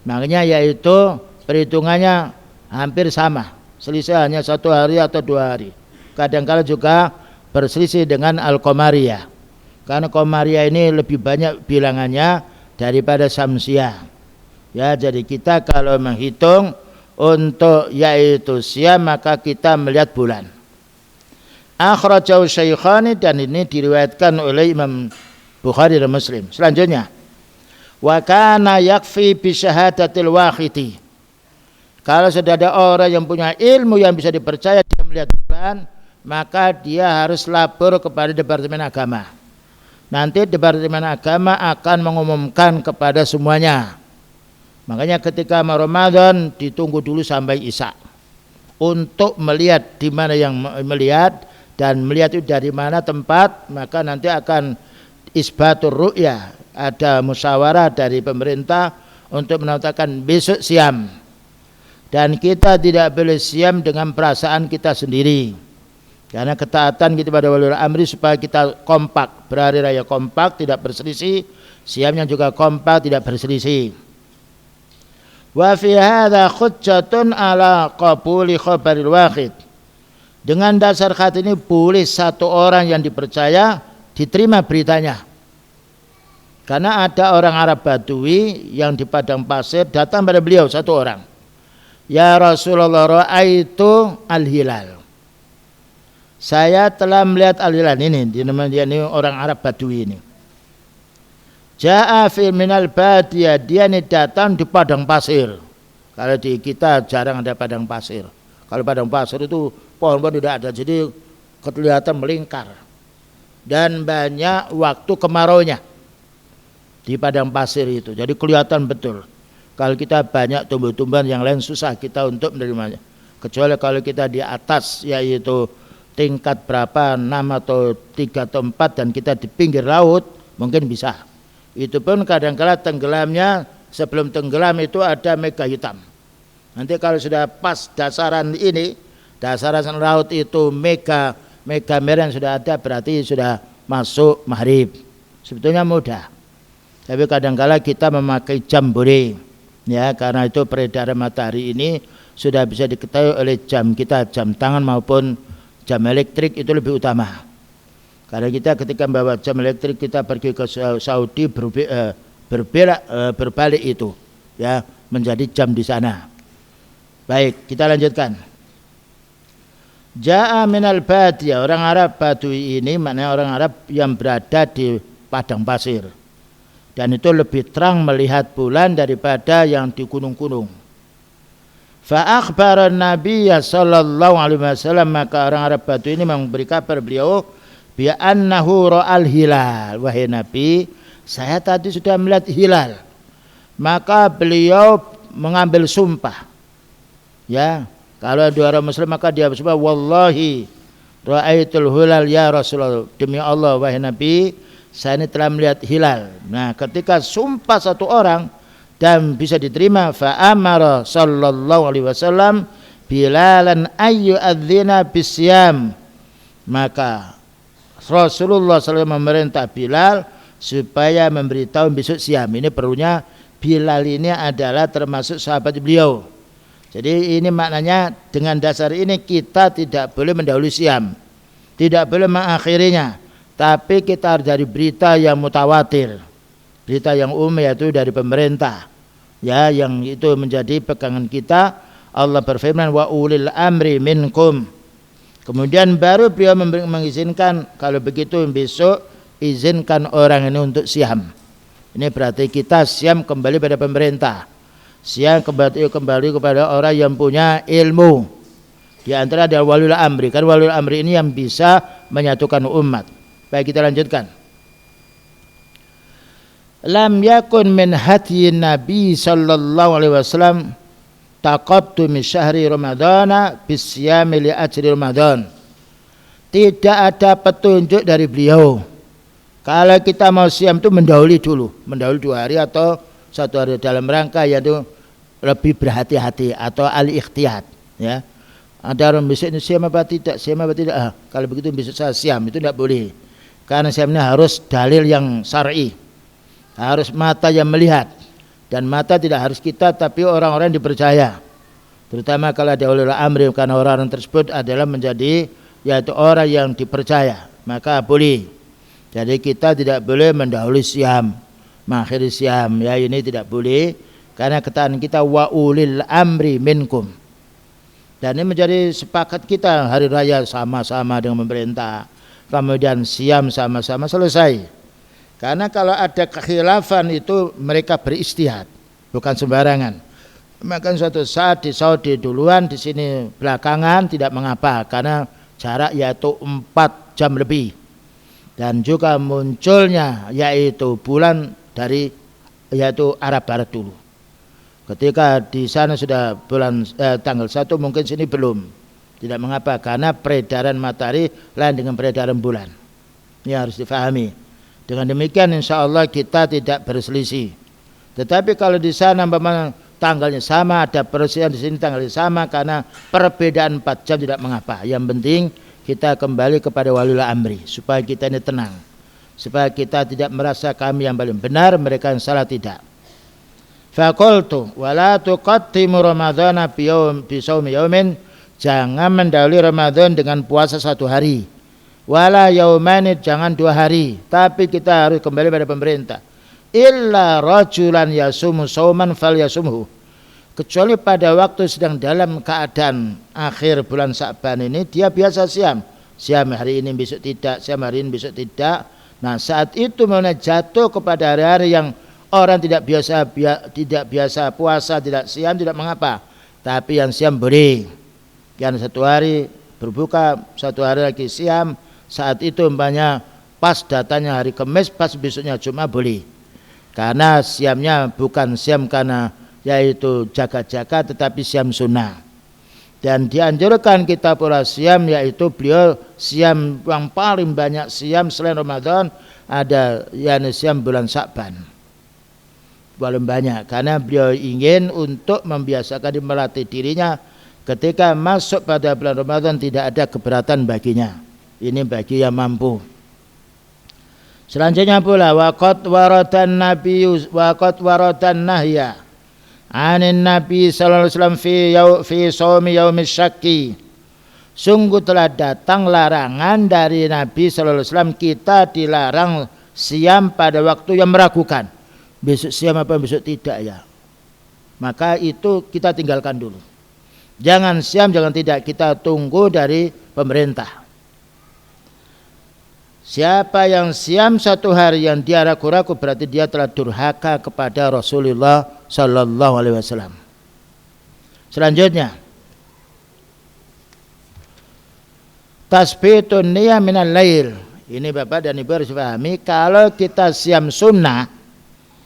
Makanya yaitu perhitungannya hampir sama. Selisih hanya 1 hari atau 2 hari. Kadang-kala juga berselisih dengan Al-Komariah. Karena Komariah ini lebih banyak bilangannya daripada Syamsiah. Ya, jadi kita kalau menghitung untuk yaitu siam maka kita melihat bulan. Akhrajahu Syaikhani, dan ini diriwayatkan oleh Imam Bukhari dan Muslim. Selanjutnya, wa kana yakfi bi syahadatil wahidi. Kalau sudah ada orang yang punya ilmu yang bisa dipercaya dia melihat bulan, maka dia harus lapor kepada Departemen Agama. Nanti Departemen Agama akan mengumumkan kepada semuanya. Makanya ketika Ramadan ditunggu dulu sampai Isya untuk melihat di mana yang melihat, dan melihat itu dari mana tempat, maka nanti akan isbatur ru'yah, ada musyawarah dari pemerintah untuk menentukan besok siam. Dan kita tidak boleh siam dengan perasaan kita sendiri, karena ketaatan kita pada waliul amri supaya kita kompak, berhari raya kompak, tidak berselisih, siamnya juga kompak, tidak berselisih. Wa fi hadza hujjatun ala qabuli khabaril wahid. Dengan dasar kata ini boleh satu orang yang dipercaya diterima beritanya. Karena ada orang Arab Badui yang di padang pasir datang pada beliau satu orang. Ya Rasulullah, ra'aitu al-hilal. Saya telah melihat al-hilal ini, ini orang Arab Badui ini. Ja'a fi minal badiyah, dia ini datang di padang pasir. Kalau di kita jarang ada padang pasir. Kalau padang pasir itu pohon-pohon tidak ada, jadi kelihatan melingkar. Dan banyak waktu kemaraunya di padang pasir itu, jadi kelihatan betul. Kalau kita banyak tumbuh-tumbuhan yang lain susah kita untuk menerimanya. Kecuali kalau kita di atas, yaitu tingkat berapa, 6 atau 3 atau 4, dan kita di pinggir laut, mungkin bisa. Itu pun kadang-kala tenggelamnya, sebelum tenggelam itu ada mega hitam. Nanti kalau sudah pas dasaran ini, dasaran laut itu mega merah yang sudah ada, berarti sudah masuk maghrib. Sebetulnya mudah. Tapi kadang-kala kita memakai jam boleh. Ya, karena itu peredaran matahari ini sudah bisa diketahui oleh jam kita, jam tangan maupun jam elektrik itu lebih utama. Karena kita ketika membawa jam elektrik, kita pergi ke Saudi berbalik itu, ya, menjadi jam di sana. Baik, kita lanjutkan. Ja'a minal badiyah, orang Arab Badui ini maknanya orang Arab yang berada di padang pasir. Dan itu lebih terang melihat bulan daripada yang di gunung-gunung. Fa akhbaran Nabi sallallahu alaihi wasallam, maka orang Arab Badui ini memberi kabar beliau bi annahu ra'al hilal. Wahai Nabi, saya tadi sudah melihat hilal. Maka beliau mengambil sumpah. Ya, kalau dua orang muslim maka dia bersumpah, wallahi Ra'aitul hilal ya Rasulullah, demi Allah wahai Nabi, saya ini telah melihat hilal. Nah, ketika sumpah satu orang dan bisa diterima, fa amara sallallahu alaihi wasallam Bilalan ayyu adzina bisyam, maka Rasulullah SAW memerintah Bilal supaya memberitahu besok siam. Ini perlunya Bilal ini adalah termasuk sahabat beliau. Jadi ini maknanya dengan dasar ini kita tidak boleh mendahului siam, tidak boleh mengakhirinya, tapi kita harus dari berita yang mutawatir, berita yang yaitu dari pemerintah, ya, yang itu menjadi pegangan kita. Allah berfirman wa ulil amri minkum. Kemudian baru beliau mengizinkan kalau begitu besok izinkan orang ini untuk siam. Ini berarti kita siam kembali pada pemerintah. Siam kembali kepada orang yang punya ilmu. Di antara ada waliul amri. Kan waliul amri ini yang bisa menyatukan umat. Baik, kita lanjutkan. Lam yakun min hati Nabi sallallahu alaihi wasallam taqabtu min syahri ramadhana bisyami li ajri ramadan. Tidak ada petunjuk dari beliau kalau kita mau siam itu mendahului 2 hari atau 1 hari dalam rangka yaitu lebih berhati-hati atau al-ikhtiyat, ya. Ada orang besok ini siam apa tidak, kalau begitu besok saya siam, itu tidak boleh. Karena siamnya harus dalil yang syar'i, harus mata yang melihat. Dan mata tidak harus kita, tapi orang-orang yang dipercaya. Terutama kalau ada ulil amri, karena orang-orang tersebut adalah menjadi yaitu orang yang dipercaya, maka boleh. Jadi kita tidak boleh mendahului siam, mengakhiri siam, ya, ini tidak boleh. Karena ketaatan kita wa ulil amri minkum. Dan ini menjadi sepakat kita, hari raya sama-sama dengan pemerintah, kemudian siam sama-sama, selesai. Karena kalau ada kekhilafan itu mereka beristihad, bukan sembarangan. Maka suatu saat di Saudi duluan, di sini belakangan, tidak mengapa karena jarak yaitu 4 jam lebih. Dan juga munculnya yaitu bulan dari yaitu Arab Barat dulu. Ketika di sana sudah bulan tanggal 1, mungkin sini belum. Tidak mengapa karena peredaran matahari lain dengan peredaran bulan. Ini harus difahami. Dengan demikian insya Allah kita tidak berselisih. Tetapi kalau di sana memang tanggalnya sama, ada perselisihan di sini tanggalnya sama, karena perbedaan 4 jam tidak mengapa. Yang penting kita kembali kepada waliul amri supaya kita ini tenang, supaya kita tidak merasa kami yang paling benar, mereka yang salah, tidak. Faqultu wala tuqaddimu ramadhana bi shaumi yaumin, jangan mendahului Ramadan dengan puasa 1 hari. Wala yaumani, jangan 2 hari, tapi kita harus kembali pada pemerintah. Illa rajulan yasumu sauman falyasumhu, kecuali pada waktu sedang dalam keadaan akhir bulan Sa'ban ini dia biasa siam hari ini besok tidak, siam hari ini besok tidak. Nah, saat itu mana jatuh kepada hari-hari yang orang tidak biasa puasa, tidak siam, tidak mengapa. Tapi yang siam boleh. Yang 1 hari berbuka, 1 hari lagi siam. Saat itu umpamanya pas datanya hari Kamis, pas besoknya Jumat, boleh. Karena siamnya bukan siam karena yaitu jaga-jaga, tetapi siam sunnah. Dan dianjurkan kita pula siam, yaitu beliau siam yang paling banyak siam selain Ramadan ada yakni siam bulan Sa'ban. Paling banyak karena beliau ingin untuk membiasakan, melatih dirinya ketika masuk pada bulan Ramadan tidak ada keberatan baginya. Ini bagi yang mampu. Selanjutnya pula waqad waradan nahya anin Nabi sallallahu alaihi wasallam fi shaumi yaumis syakki. Sungguh telah datang larangan dari Nabi sallallahu alaihi wasallam, kita dilarang siam pada waktu yang meragukan. Besok siam apa besok tidak, ya. Maka itu kita tinggalkan dulu. Jangan siam, jangan tidak, kita tunggu dari pemerintah. Siapa yang siam 1 hari yang dia ragu-ragu, berarti dia telah durhaka kepada Rasulullah sallallahu alaihi wasallam. Selanjutnya, tasbitun niyah minal lail. Ini Bapak dan Ibu harus pahami, kalau kita siam sunnah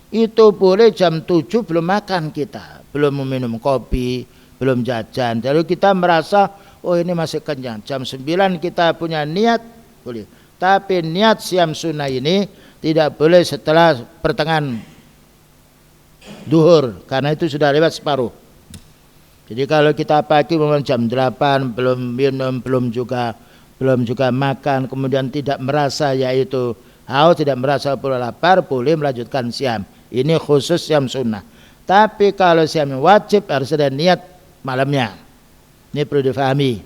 itu boleh jam 7 belum makan kita, belum meminum kopi, belum jajan. Lalu kita merasa oh ini masih kenyang, jam 9 kita punya niat, boleh. Tapi niat siam sunnah ini tidak boleh setelah pertengahan duhur, karena itu sudah lewat separuh. Jadi kalau kita pagi jam 8 belum minum, belum juga makan, kemudian tidak merasa yaitu haus, tidak merasa pula lapar, boleh melanjutkan siam. Ini khusus siam sunnah. Tapi kalau siam wajib harus ada niat malamnya. Ini perlu difahami.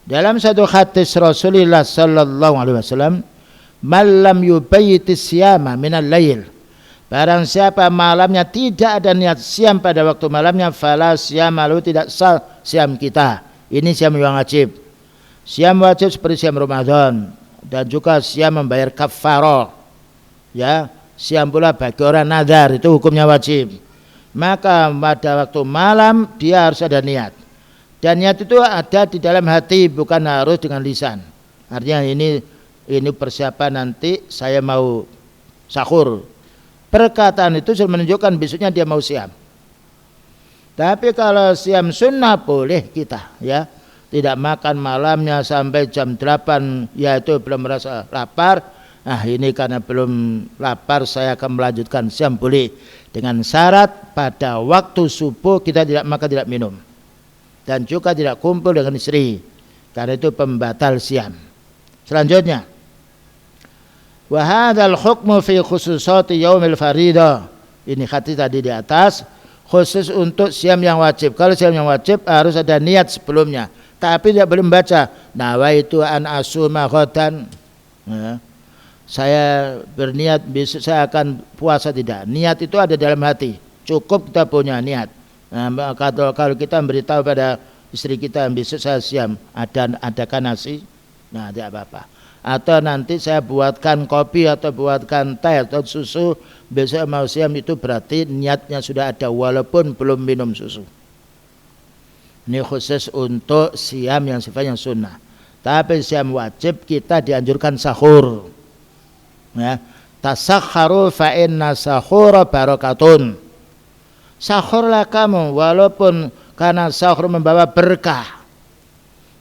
Dalam satu hadis Rasulullah sallallahu alaihi wasallam, "Man lam yubayyiti siyama minal lail." Barang siapa malamnya tidak ada niat siam pada waktu malamnya, fala siyam, lalu tidak sah siam kita. Ini siam yang wajib. Siam wajib seperti siam Ramadan dan juga siam membayar kafarah. Ya, siam pula bagi orang nazar itu hukumnya wajib. Maka pada waktu malam dia harus ada niat. Dan niat itu ada di dalam hati, bukan harus dengan lisan. Artinya ini persiapan nanti saya mau sahur. Perkataan itu sudah menunjukkan besoknya dia mau siam. Tapi kalau siam sunnah boleh kita, ya, tidak makan malamnya sampai jam 8, yaitu belum merasa lapar. Nah ini karena belum lapar saya akan melanjutkan siam, boleh. Dengan syarat pada waktu subuh kita tidak makan, tidak minum. Dan juga tidak kumpul dengan istri, karena itu pembatal siam. Selanjutnya, wa hadzal hukmu fi khususati yaumil faridah. Ini hadis tadi di atas khusus untuk siam yang wajib. Kalau siam yang wajib harus ada niat sebelumnya. Tapi tidak boleh membaca nawaitu an asuma ghadan. Ya. Saya berniat besok saya akan puasa, tidak. Niat itu ada dalam hati. Cukup kita punya niat. Nah, kalau kita memberitahu pada istri kita besok saya siam, adakan nasi, nah tidak apa-apa. Atau nanti saya buatkan kopi atau buatkan teh atau susu, besok mau siam, itu berarti niatnya sudah ada walaupun belum minum susu. Ini khusus untuk siam yang sifatnya sunnah. Tapi siam wajib kita dianjurkan sahur. Ya, tasakharu fa inna sahura barakatun. Sahurlah kamu walaupun karena sahur membawa berkah.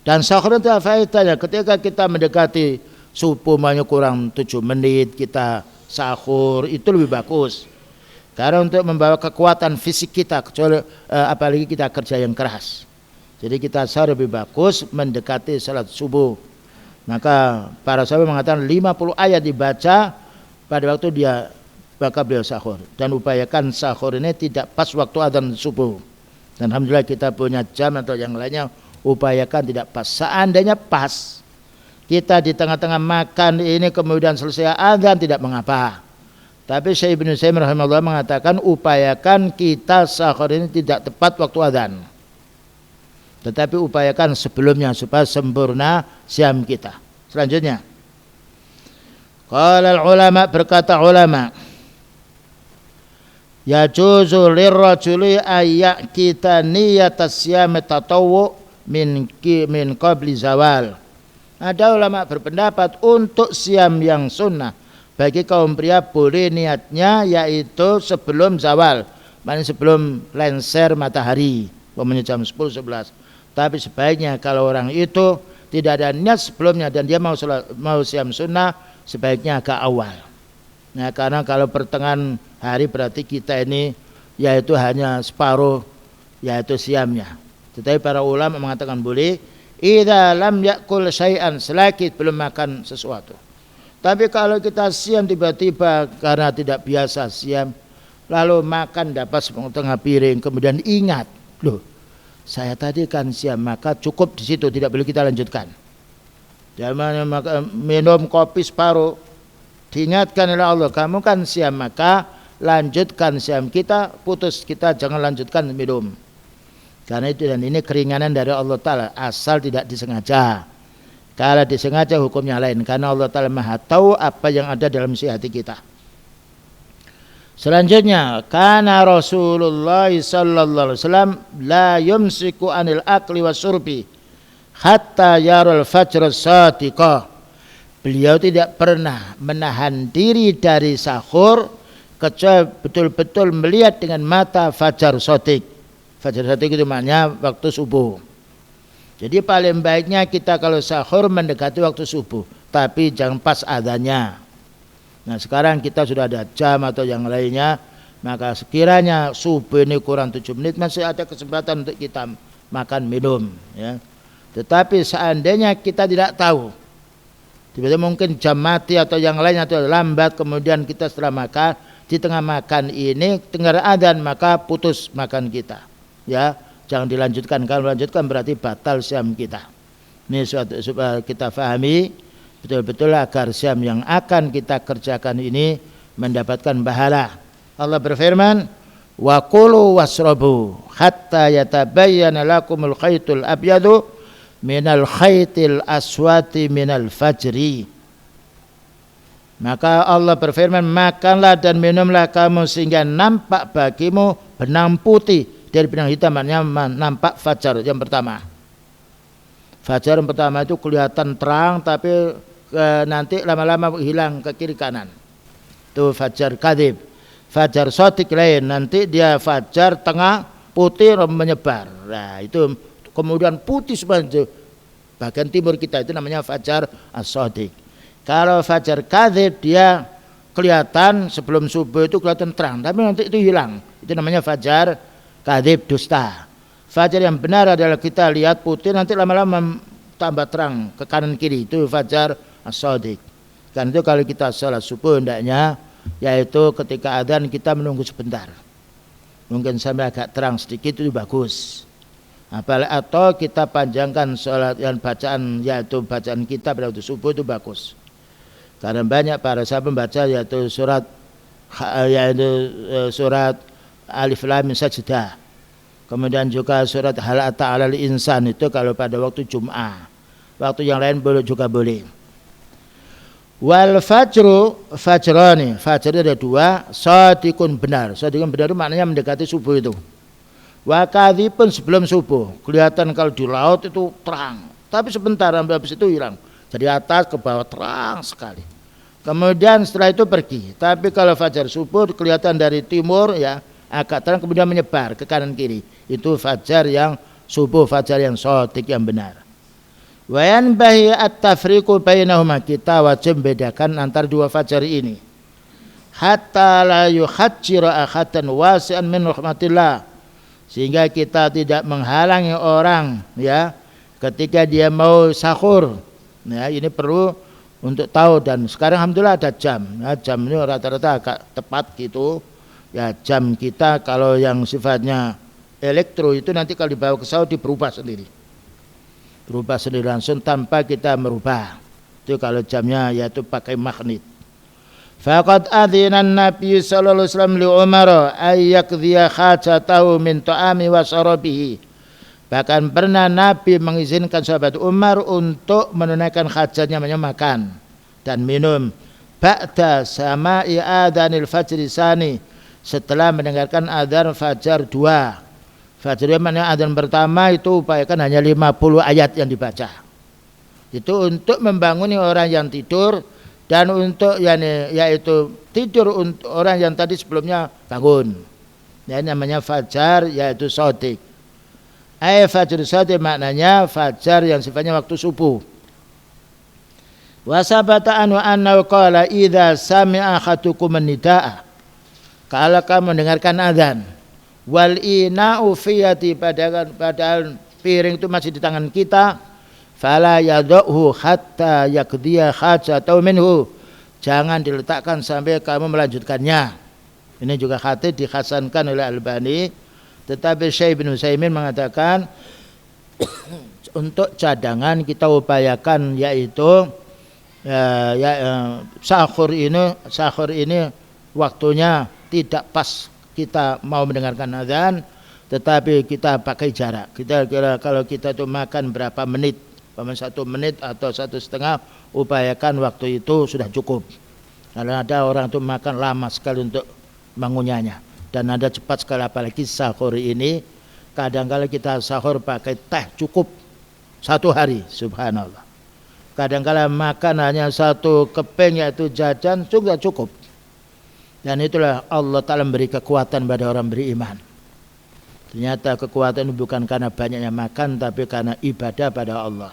Dan sahur itu faedahnya ketika kita mendekati subuh, kurang 7 menit kita sahur, itu lebih bagus. Karena untuk membawa kekuatan fisik kita, kecuali apalagi kita kerja yang keras. Jadi kita sahur lebih bagus mendekati salat subuh. Maka para sahabat mengatakan 50 ayat dibaca pada waktu dia bakal beliau sahur, dan upayakan sahur ini tidak pas waktu adzan subuh. Dan alhamdulillah kita punya jam atau yang lainnya, upayakan tidak pas. Seandainya pas kita di tengah-tengah makan ini kemudian selesai adzan, tidak mengapa. Tapi Syekh Ibnu Utsaimin rahimahullah mengatakan upayakan kita sahur ini tidak tepat waktu adzan, tetapi upayakan sebelumnya supaya sempurna siam kita. Selanjutnya, qala ulama, berkata ulama, yajuzu lirrajuli ayyak kita niyat asyam tatawwu min qabli zawal. Ada ulama berpendapat untuk siam yang sunnah bagi kaum pria boleh niatnya yaitu sebelum zawal, maknanya sebelum lenser matahari, umpamanya jam 10-11. Tapi sebaiknya kalau orang itu tidak ada niat sebelumnya dan dia mau siam sunnah, sebaiknya agak awal. Nah, karena kalau pertengahan hari berarti kita ini yaitu hanya separuh yaitu siamnya. Tetapi para ulama mengatakan boleh idza lam yakul syai'an, selagi belum makan sesuatu. Tapi kalau kita siam tiba-tiba karena tidak biasa siam, lalu makan dapat setengah piring, kemudian ingat, loh saya tadi kan siam, maka cukup di situ, tidak boleh kita lanjutkan. Jangan minum kopi separuh, diingatkan oleh Allah, kamu kan siam, maka lanjutkan siam kita, putus kita, jangan lanjutkan minum. Karena itu, dan ini keringanan dari Allah Ta'ala, asal tidak disengaja. Kalau disengaja hukumnya lain, karena Allah Ta'ala maha tahu apa yang ada dalam isi hati kita. Selanjutnya, karena Rasulullah sallallahu alaihi wasallam la yumsiku anil akli wasyurbi hatta yarul fajr sadiqah. Beliau tidak pernah menahan diri dari sahur kecuali betul-betul melihat dengan mata fajar shadiq. Fajar shadiq itu maknanya waktu subuh. Jadi paling baiknya kita kalau sahur mendekati waktu subuh, tapi jangan pas adzannya. Nah sekarang kita sudah ada jam atau yang lainnya, maka sekiranya subuh ini kurang 7 menit masih ada kesempatan untuk kita makan minum ya. Tetapi seandainya kita tidak tahu, tiba-tiba mungkin jam mati atau yang lain atau lambat, kemudian kita setelah makan, di tengah makan ini dengar adzan, maka putus makan kita ya, jangan dilanjutkan. Kalau lanjutkan berarti batal siam kita. Ini suatu supaya kita fahami betul-betul agar siam yang akan kita kerjakan ini mendapatkan pahala. Allah berfirman, wa kulu wasrabu hatta yatabayyana lakumul khaytul abyadu minal khaytil aswati minal fajri. Maka Allah berfirman, makanlah dan minumlah kamu sehingga nampak bagimu benang putih dari benang hitam, nampak fajar yang pertama. Fajar yang pertama itu kelihatan terang, tapi nanti lama-lama hilang ke kiri kanan. Itu fajar kadzib. Fajar shadiq lain, nanti dia fajar tengah putih menyebar. Nah itu kemudian putih sepanjang bagian timur kita, itu namanya fajar as-shadiq. Kalau fajar kadzib dia kelihatan sebelum subuh itu kelihatan terang, tapi nanti itu hilang. Itu namanya fajar kadzib, dusta. Fajar yang benar adalah kita lihat putih, nanti lama-lama tambah terang ke kanan kiri, itu fajar as-shadiq. Karena itu kalau kita sholat subuh hendaknya yaitu ketika adzan kita menunggu sebentar, mungkin sampai agak terang sedikit, itu bagus. Atau kita panjangkan sholat yang bacaan, yaitu bacaan kita pada waktu subuh, itu bagus. Karena banyak para sahabat membaca yaitu surat Alif Lam Mim Sajdah, kemudian juga surat Hal Ata 'alal Insan, itu kalau pada waktu Jum'ah. Waktu yang lain juga boleh. Wal fajru fajrani, fajar itu ada dua, shadiqun benar. Shadiqun benar itu maknanya mendekati subuh itu. Wa kadzibun sebelum subuh, kelihatan kalau di laut itu terang, tapi sebentar habis itu hilang. Dari atas ke bawah terang sekali. Kemudian setelah itu pergi. Tapi kalau fajar subuh kelihatan dari timur ya, agak terang kemudian menyebar ke kanan kiri. Itu fajar yang subuh, fajar yang shadiq yang benar. Wa yanbahi at-tafriqu bainahuma, kita wajib membedakan antara dua fajar ini. Hatta la yuhajjira ahadan wasi'an min rahmatillah, sehingga kita tidak menghalangi orang ya ketika dia mau sahur. Ya, ini perlu untuk tahu, dan sekarang alhamdulillah ada jam. Ya, jam ini rata-rata agak tepat gitu. Ya, jam kita kalau yang sifatnya elektro itu nanti kalau dibawa ke Saudi berubah sendiri. Berubah sendiri langsung tanpa kita merubah. Itu kalau jamnya yaitu pakai magnet. Faqad adzina an-nabiy sallallahu alaihi wasallam li Umar ay yaqdiya hajatahu min ta'ami wa syarabihi. Bahkan pernah Nabi mengizinkan sahabat Umar untuk menunaikan hajatnya, makan dan minum. Ba'da sama'i adhanil fajri sani, setelah mendengarkan adzan fajar 2. Fajar mana adzan pertama itu upayakan hanya 50 ayat yang dibaca. Itu untuk membanguni orang yang tidur, dan untuk yaitu tidur untuk orang yang tadi sebelumnya bangun. Ini namanya fajar yaitu shadiq. Fajar shadiq maknanya fajar yang sifatnya waktu subuh. Wa sabata annahu qala idza sami'a ahadukum an-nidaa, kalau kamu mendengarkan adzan, wal ina'u fi yadi, padahal piring itu masih di tangan kita, fala yadhu hatta yaqdiya hajatahu minhu, jangan diletakkan sampai kamu melanjutkannya. Ini juga hadis dihasankan oleh Albani, tetapi Syekh bin Utsaimin mengatakan untuk cadangan kita upayakan yaitu sahur ini waktunya tidak pas kita mau mendengarkan azan, tetapi kita pakai jarak. Kita kira kalau kita itu makan berapa menit, 1 menit atau 1,5, upayakan waktu itu sudah cukup. Karena ada orang itu makan lama sekali untuk mengunyahnya, dan ada cepat sekali, apalagi sahur ini. Kadang-kala kita sahur pakai teh cukup 1 hari, subhanallah. Kadang-kala makan hanya 1 keping yaitu jajan sudah cukup. Dan itulah Allah Ta'ala memberi kekuatan pada orang beriman. Ternyata kekuatan itu bukan karena banyaknya makan, tapi karena ibadah pada Allah.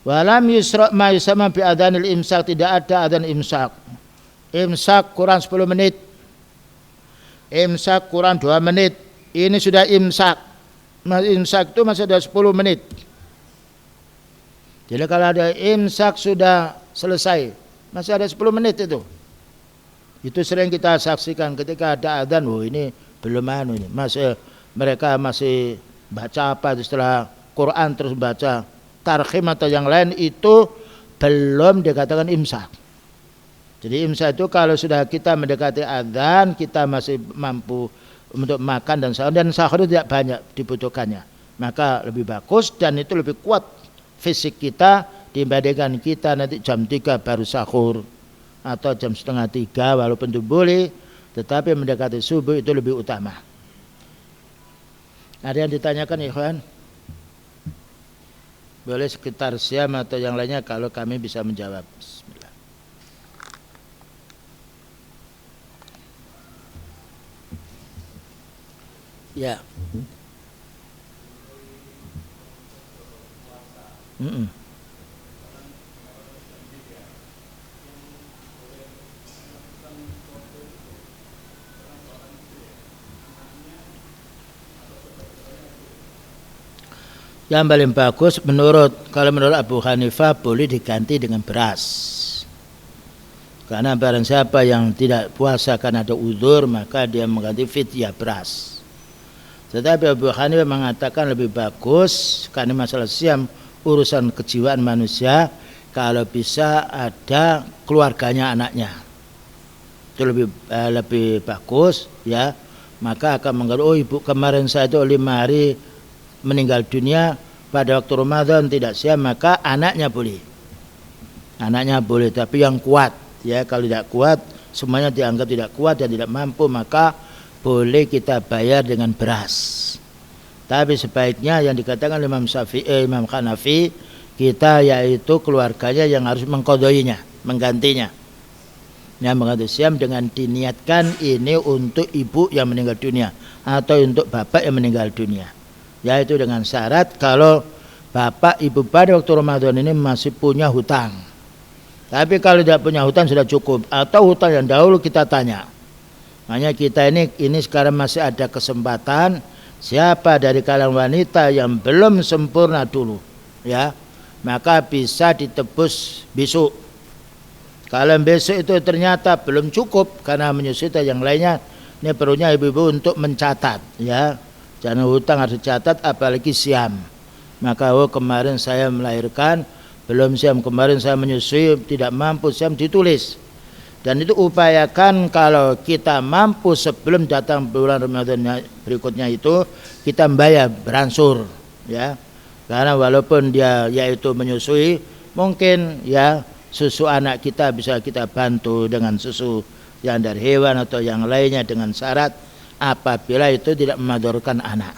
Walam yusra' ma yusama bi adhanil imsak, tidak ada adzan imsak. Imsak kurang 10 menit. Imsak kurang 2 menit. Ini sudah imsak. Imsak itu masih ada 10 menit. Jadi kalau ada imsak sudah selesai, masih ada 10 menit itu. Itu sering kita saksikan ketika ada adzan, ini belum ini. Mereka masih baca apa setelah Quran terus baca tarhim atau yang lain, itu belum dikatakan imsak. Jadi imsak itu kalau sudah kita mendekati adzan, kita masih mampu untuk makan dan sahur itu tidak banyak dibutuhkannya, maka lebih bagus dan itu lebih kuat fisik kita dibandingkan kita nanti jam 3 baru sahur atau jam 2:30, walaupun itu boleh, tetapi mendekati subuh itu lebih utama. Ada yang ditanyakan ikhwan? Boleh sekitar siam atau yang lainnya kalau kami bisa menjawab. Bismillah. Ya. Yang paling bagus kalau menurut Abu Hanifah boleh diganti dengan beras. Karena barang siapa yang tidak puasa karena ada uzur, maka dia mengganti fidyah beras. Tetapi Abu Hanifah mengatakan lebih bagus karena masalah siam urusan kejiwaan manusia, kalau bisa ada keluarganya, anaknya. Itu lebih bagus ya. Maka akan mengatakan, ibu kemarin saya itu 5 hari meninggal dunia pada waktu Ramadan tidak siam, maka anaknya boleh, tapi yang kuat ya. Kalau tidak kuat, semuanya dianggap tidak kuat dan tidak mampu, maka boleh kita bayar dengan beras. Tapi sebaiknya yang dikatakan Imam Syafi'i, Imam Hanafi, kita yaitu keluarganya yang harus mengqadainya, menggantinya. Yang mengganti siam dengan diniatkan ini untuk ibu yang meninggal dunia atau untuk bapak yang meninggal dunia. Yaitu dengan syarat kalau bapak ibu pada waktu Ramadan ini masih punya hutang. Tapi kalau tidak punya hutang sudah cukup, atau hutang yang dahulu kita tanya. Makanya kita ini sekarang masih ada kesempatan, siapa dari kalangan wanita yang belum sempurna dulu ya, maka bisa ditebus besok. Kalau besok itu ternyata belum cukup karena menyusui yang lainnya, ini perlunya ibu-ibu untuk mencatat ya. Jangan hutang harus dicatat, apalagi siam. Maka kemarin saya melahirkan, belum siam, kemarin saya menyusui, tidak mampu siam, ditulis. Dan itu upayakan kalau kita mampu sebelum datang bulan Ramadan berikutnya itu, kita membayar beransur ya. Karena walaupun dia yaitu menyusui, mungkin ya susu anak kita bisa kita bantu dengan susu yang dari hewan atau yang lainnya dengan syarat apabila itu tidak memadorkan anak.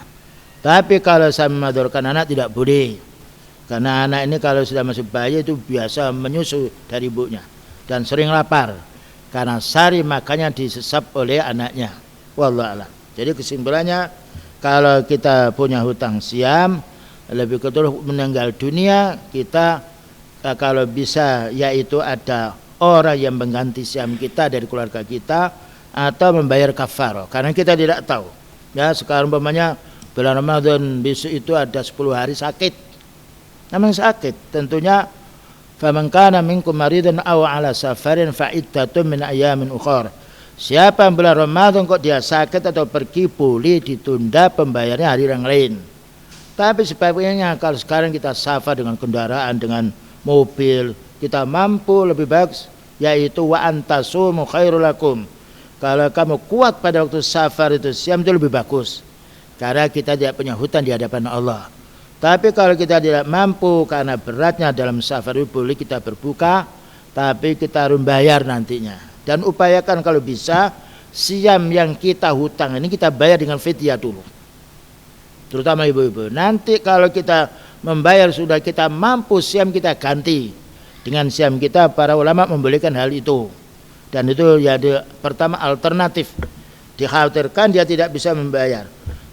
Tapi kalau saya memadorkan anak tidak boleh, karena anak ini kalau sudah masih bayi itu biasa menyusu dari ibunya dan sering lapar karena sari makannya disesap oleh anaknya. Wallahu a'lam. Jadi kesimpulannya, kalau kita punya hutang siam, lebih betul meninggal dunia, kita kalau bisa yaitu ada orang yang mengganti siam kita dari keluarga kita, atau membayar kafarah, karena kita tidak tahu ya. Sekarang umpamanya bulan Ramadan besok itu ada 10 hari sakit, namanya sakit, tentunya faman kana minkum maridan aw ala safarin fa iddatun min ayamin ukhra. Siapa yang bulan Ramadan kok dia sakit atau pergi, boleh ditunda pembayarannya hari yang lain. Tapi sebaiknya kalau sekarang kita safar dengan kendaraan, dengan mobil, kita mampu, lebih bagus yaitu wa antasumu khairul lakum. Kalau kamu kuat pada waktu safar itu siam, itu lebih bagus karena kita tidak punya hutang di hadapan Allah. Tapi kalau kita tidak mampu karena beratnya dalam safar itu, boleh kita berbuka, tapi kita harus bayar nantinya. Dan upayakan kalau bisa siam yang kita hutang ini kita bayar dengan fidyah dulu, terutama ibu-ibu. Nanti kalau kita membayar sudah kita mampu, siam kita ganti dengan siam kita. Para ulama membolehkan hal itu. Dan itu ya pertama alternatif. Dikhawatirkan dia tidak bisa membayar,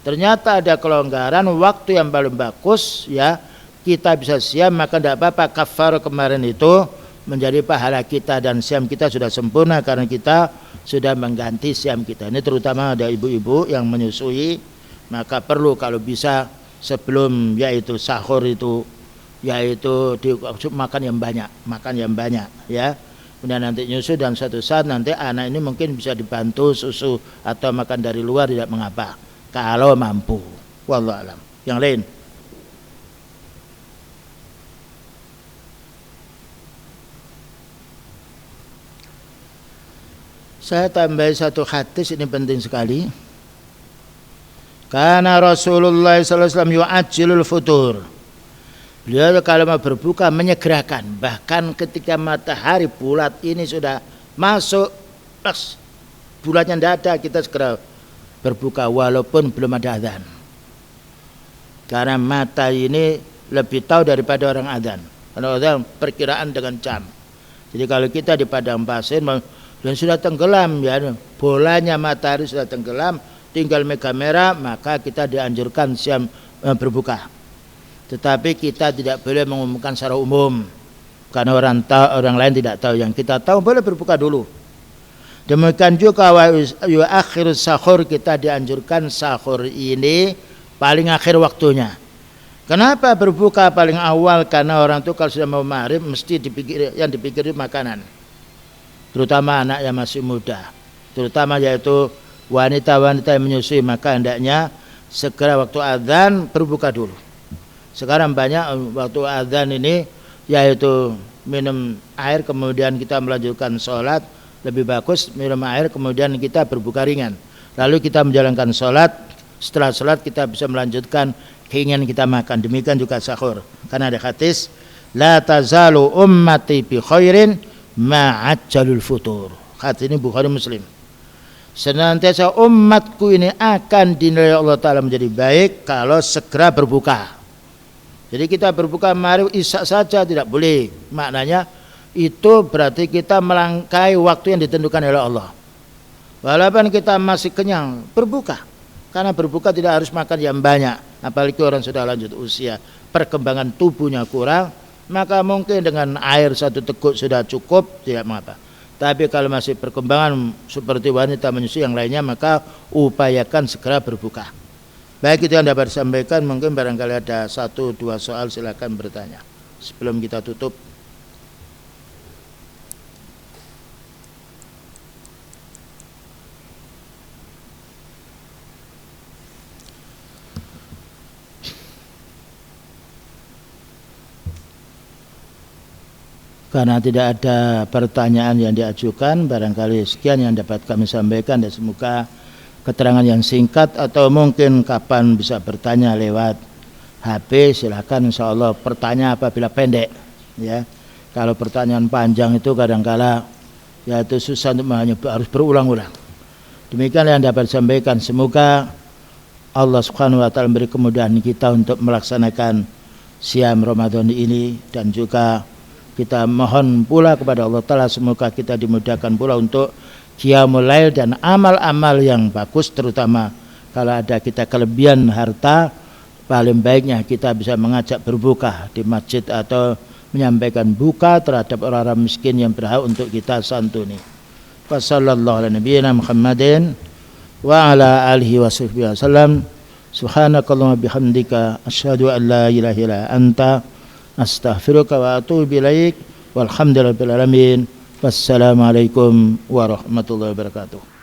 ternyata ada kelonggaran waktu yang paling bagus ya kita bisa siam, maka tidak apa-apa. Kafar kemarin itu menjadi pahala kita dan siam kita sudah sempurna karena kita sudah mengganti siam kita. Ini terutama ada ibu-ibu yang menyusui, maka perlu kalau bisa sebelum yaitu sahur itu yaitu makan yang banyak ya. Kemudian nanti nyusu dan suatu saat nanti anak ini mungkin bisa dibantu susu atau makan dari luar tidak mengapa kalau mampu. Wallahu alam. Yang lain. Saya tambah satu hadis, ini penting sekali. Karena Rasulullah SAW yu'ajjilul futur. Beliau kalau mau berbuka menyegerakan. Bahkan ketika matahari bulat ini sudah masuk, bulatnya tidak ada, kita segera berbuka walaupun belum ada azan. Karena mata ini lebih tahu daripada orang azan. Karena orang perkiraan dengan jam. Jadi kalau kita di padang pasir dan sudah tenggelam ya, bolanya matahari sudah tenggelam, tinggal mega merah, maka kita dianjurkan siam berbuka. Tetapi kita tidak boleh mengumumkan secara umum karena orang lain tidak tahu. Yang kita tahu boleh berbuka dulu. Demikian juga wa akhir sahur, kita dianjurkan sahur ini paling akhir waktunya. Kenapa berbuka paling awal? Karena orang itu kalau sudah mau maghrib mesti yang dipikir makanan. Terutama anak yang masih muda, terutama yaitu wanita-wanita yang menyusui, maka hendaknya segera waktu azan berbuka dulu. Sekarang banyak waktu azan ini yaitu minum air kemudian kita melanjutkan sholat, lebih bagus minum air kemudian kita berbuka ringan, lalu kita menjalankan sholat, setelah sholat kita bisa melanjutkan keinginan kita makan. Demikian juga sahur, karena ada hadis la tazalu ummati bi khairin ma'ajjalul futur. Hadis ini Bukhari Muslim. Senantiasa umatku ini akan dinilai Allah Ta'ala menjadi baik kalau segera berbuka. Jadi kita berbuka maghrib isya saja tidak boleh. Maknanya itu berarti kita melangkai waktu yang ditentukan oleh Allah. Walaupun kita masih kenyang, berbuka. Karena berbuka tidak harus makan yang banyak. Apalagi orang sudah lanjut usia, perkembangan tubuhnya kurang, maka mungkin dengan air satu teguk sudah cukup, tidak mengapa. Tapi kalau masih perkembangan seperti wanita menyusui yang lainnya, maka upayakan segera berbuka. Baik, itu yang dapat disampaikan. Mungkin barangkali ada 1-2 soal, silakan bertanya sebelum kita tutup. Karena tidak ada pertanyaan yang diajukan, barangkali sekian yang dapat kami sampaikan, dan semoga keterangan yang singkat atau mungkin kapan bisa bertanya lewat HP, silakan. Insya Allah pertanyaan apabila pendek ya. Kalau pertanyaan panjang itu kadangkala ya itu susah untuk harus berulang-ulang. Demikian yang dapat disampaikan. Semoga Allah Subhanahu wa taala beri kemudahan kita untuk melaksanakan siam Ramadan ini, dan juga kita mohon pula kepada Allah Ta'ala semoga kita dimudahkan pula untuk qiyamul lail dan amal-amal yang bagus, terutama kalau ada kita kelebihan harta, paling baiknya kita bisa mengajak berbuka di masjid atau menyampaikan buka terhadap orang-orang miskin yang berhak untuk kita santuni. Wassallallahu ala nabiyyina Muhammadin wa ala alihi wasahbihi wasallam. Subhanakallahumma bihamdika asyhadu an la ilaha illa anta astaghfiruka wa atubu ilaik. Walhamdulillahirabbil alamin. Wassalamualaikum warahmatullahi wabarakatuh.